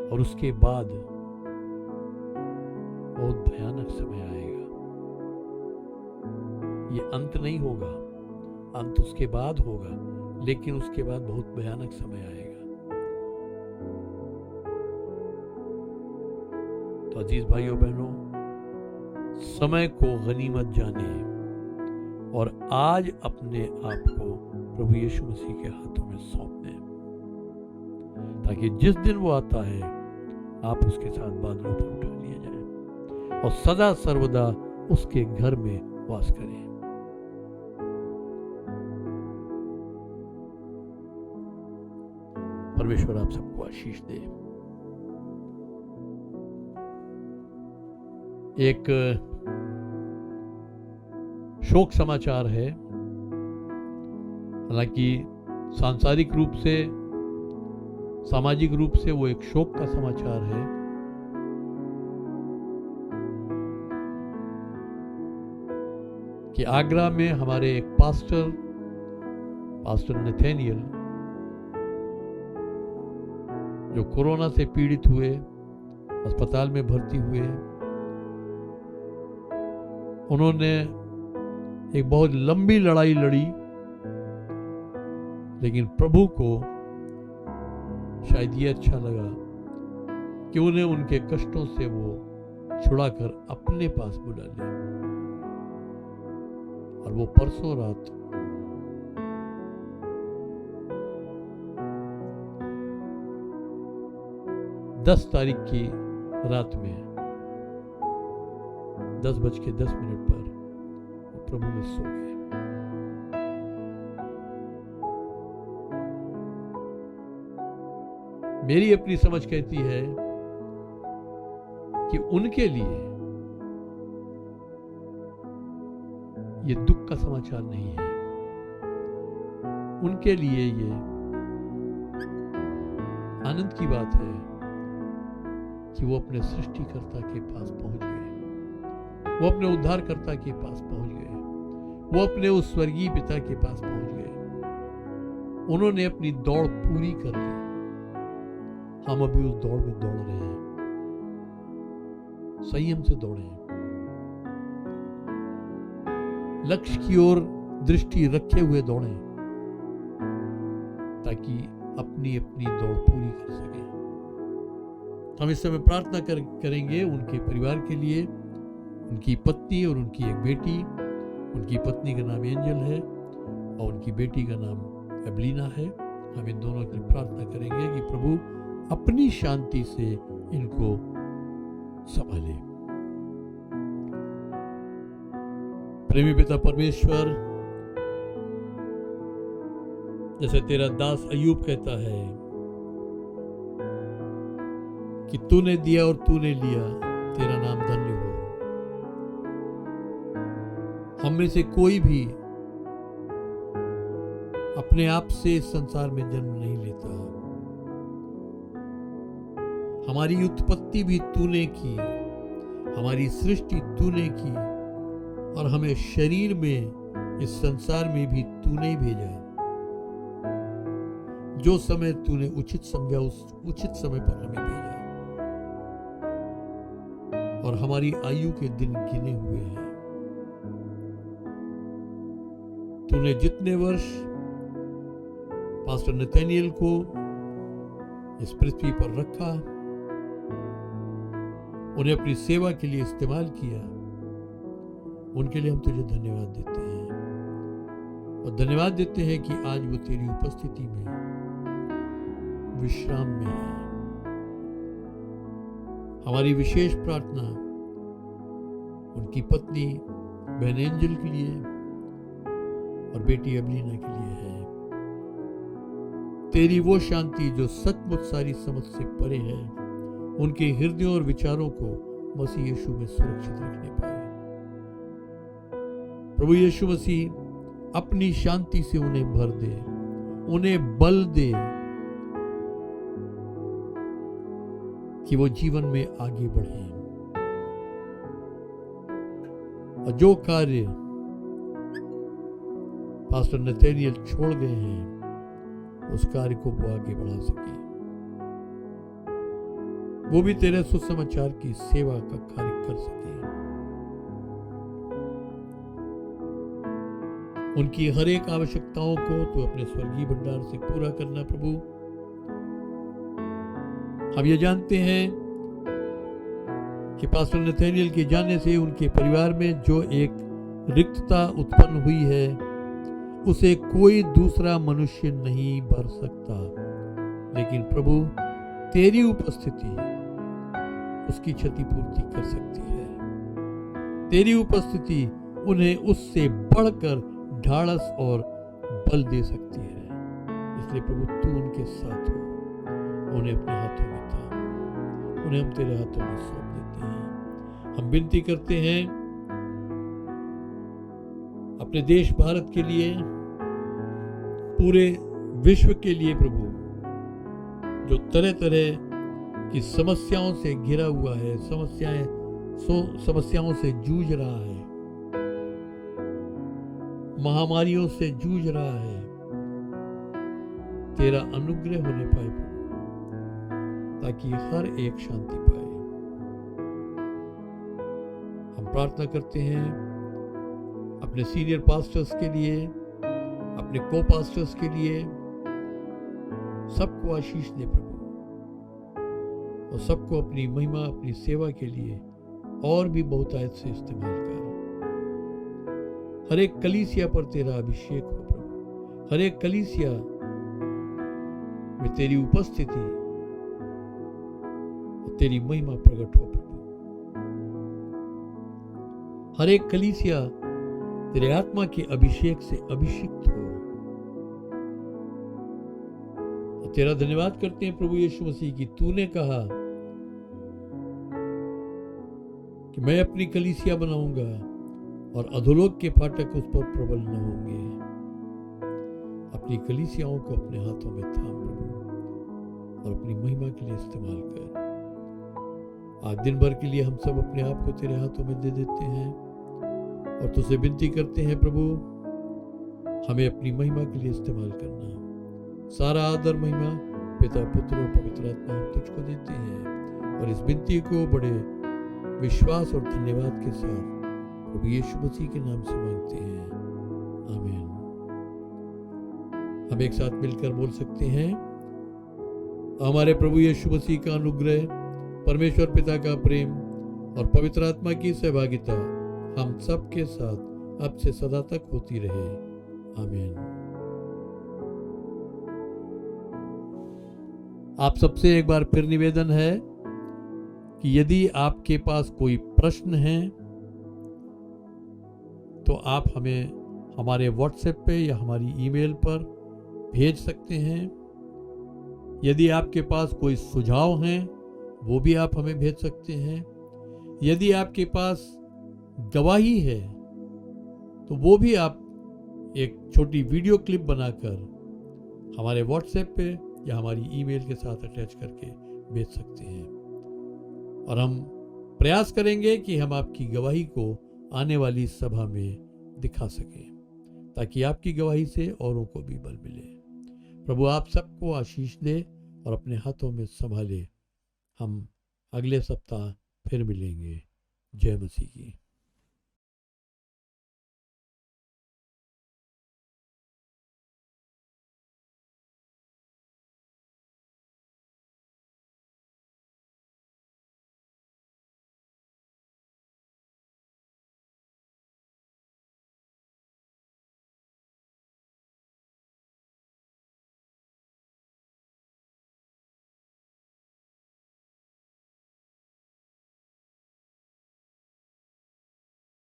और उसके बाद बहुत भयानक समय आएगा। ये अंत नहीं होगा, अंत उसके बाद होगा, लेकिन उसके बाद बहुत भयानक समय आएगा। तो अजीज भाइयों बहनों, समय को गनीमत जाने और आज अपने आप को प्रभु यीशु मसीह के हाथों में सौंप दें, ताकि जिस दिन वो आता है आप उसके साथ बादलों पर उठा लिए जाएं और सदा सर्वदा उसके घर में वास करें। परमेश्वर आप सबको आशीष दे। एक शोक समाचार है, हालांकि सांसारिक रूप से, सामाजिक रूप से वो एक शोक का समाचार है। कि आगरा में हमारे एक पास्टर नथानियल, जो कोरोना से पीड़ित हुए, अस्पताल में भर्ती हुए, उन्होंने एक बहुत लंबी लड़ाई लड़ी, लेकिन प्रभु को शायद ये अच्छा लगा कि उन्हें उनके कष्टों से वो छुड़ाकर अपने पास बुला ले। और वो परसों रात दस तारीख की रात में 10:10 पर वो प्रभु में सो गए। मेरी अपनी समझ कहती है कि उनके लिए ये दुख का समाचार नहीं है, उनके लिए ये आनंद की बात है कि वो अपने सृष्टिकर्ता के पास पहुंच गए, वो अपने उद्धारकर्ता के पास पहुंच गए, वो अपने उस स्वर्गीय पिता के पास पहुंच गए। उन्होंने अपनी दौड़ पूरी कर ली। हम अभी उस दौड़ में दौड़ रहे हैं। संयम से दौड़ें, लक्ष्य की ओर दृष्टि रखे हुए दौड़ें, ताकि अपनी अपनी दौड़ पूरी कर सकें। हम इस समय प्रार्थना करेंगे उनके परिवार के लिए, उनकी पत्नी और उनकी एक बेटी। उनकी पत्नी का नाम एंजल है और उनकी बेटी का नाम एबलीना है। हम इन दोनों के लिए प्रार्थना करेंगे कि प्रभु अपनी शांति से इनको संभाले। प्रेमी पिता परमेश्वर, जैसे तेरा दास अय्यूब कहता है कि तूने दिया और तूने लिया, तेरा नाम धन्य हो। हम में से कोई भी अपने आप से इस संसार में जन्म नहीं लेता। हमारी उत्पत्ति भी तूने की, हमारी सृष्टि तूने की, और हमें शरीर में इस संसार में भी तूने भेजा। जो समय तूने उचित समझा उस उचित समय पर हमें भेजा। और हमारी आयु के दिन गिने हुए हैं। तूने जितने वर्ष पास्टर नथानिएल को इस पृथ्वी पर रखा, उन्हें अपनी सेवा के लिए इस्तेमाल किया, उनके लिए हम तुझे धन्यवाद देते हैं। और धन्यवाद देते हैं कि आज वो तेरी उपस्थिति में विश्राम में है। हमारी विशेष प्रार्थना उनकी पत्नी बहन एंजल के लिए और बेटी एबलीना के लिए है। तेरी वो शांति जो सचमुच सारी समझ से परे है, उनके हृदयों और विचारों को मसीह यीशु में सुरक्षित रखने पाए। प्रभु यीशु मसीह अपनी शांति से उन्हें भर दे, उन्हें बल दे कि वो जीवन में आगे बढ़े। और जो कार्य पास्टर नथानिएल छोड़ गए हैं, उस कार्य को वो आगे बढ़ा सके। वो भी तेरे सुसमाचार की सेवा का कार्य कर सके। उनकी हर एक आवश्यकताओं को तो अपने स्वर्गीय भंडार से पूरा करना प्रभु। हम ये जानते हैं कि पास्टर नथानिएल के जाने से उनके परिवार में जो एक रिक्तता उत्पन्न हुई है, उसे कोई दूसरा मनुष्य नहीं भर सकता। लेकिन प्रभु तेरी उपस्थिति उसकी क्षतिपूर्ति कर सकती है। तेरी उपस्थिति उन्हें उससे बढ़कर ढाढ़स और बल दे सकती है। इसलिए प्रभु तू उनके साथ हो, उन्हें अपने हाथों में थाम, उन्हें हम तेरे हाथों में सौंप देते हैं। हम विनती करते हैं अपने देश भारत के लिए, पूरे विश्व के लिए प्रभु, जो तरह तरह की समस्याओं से घिरा हुआ है, समस्याओं से जूझ रहा है, महामारियों से जूझ रहा है, तेरा अनुग्रह होने पाए ताकि हर एक शांति पाए। हम प्रार्थना करते हैं अपने सीनियर पास्टर्स के लिए, अपने को पास्टर्स के लिए। सबको आशीष दे प्रभु, और सबको अपनी महिमा, अपनी सेवा के लिए और भी बहुतायत से इस्तेमाल कर। हर एक कलीसिया पर तेरा अभिषेक हो प्रभु, हर एक कलीसिया में तेरी उपस्थिति और तेरी महिमा प्रकट हो प्रभु। हर एक कलीसिया तेरे आत्मा के अभिषेक से अभिषिक्त हो। और तेरा धन्यवाद करते हैं प्रभु यीशु मसीह की तूने कहा कि मैं अपनी कलीसिया बनाऊंगा और अधोलोक के फाटक उस पर प्रबल न होंगे। अपनी कलीसियाओं को अपने हाथों में थाम प्रभु और अपनी महिमा के लिए इस्तेमाल कर। आज दिन भर के लिए हम सब अपने आप को तेरे हाथों में दे देते हैं और तुझसे विनती करते हैं प्रभु, हमें अपनी महिमा के लिए इस्तेमाल करना। सारा आदर महिमा पिता पुत्र और पवित्र आत्मा हम तुझको देते हैं और इस विनती को बड़े विश्वास और धन्यवाद के साथ प्रभु यीशु मसीह के नाम से मांगते हैं, आमीन। हम एक साथ मिलकर बोल सकते हैं, हमारे प्रभु यीशु मसीह का अनुग्रह, परमेश्वर पिता का प्रेम और पवित्र आत्मा की सहभागिता हम सब के साथ अब से सदा तक होती रहे, आमीन। आप सबसे एक बार फिर निवेदन है कि यदि आपके पास कोई प्रश्न है तो आप हमें हमारे व्हाट्सएप पे या हमारी ईमेल पर भेज सकते हैं। यदि आपके पास कोई सुझाव हैं वो भी आप हमें भेज सकते हैं। यदि आपके पास गवाही है तो वो भी आप एक छोटी वीडियो क्लिप बनाकर हमारे व्हाट्सएप पे या हमारी ईमेल के साथ अटैच करके भेज सकते हैं और हम प्रयास करेंगे कि हम आपकी गवाही को आने वाली सभा में दिखा सकें ताकि आपकी गवाही से औरों को भी बल मिले। प्रभु आप सबको आशीष दे और अपने हाथों में संभाले। हम अगले सप्ताह फिर मिलेंगे। जय मसीह की।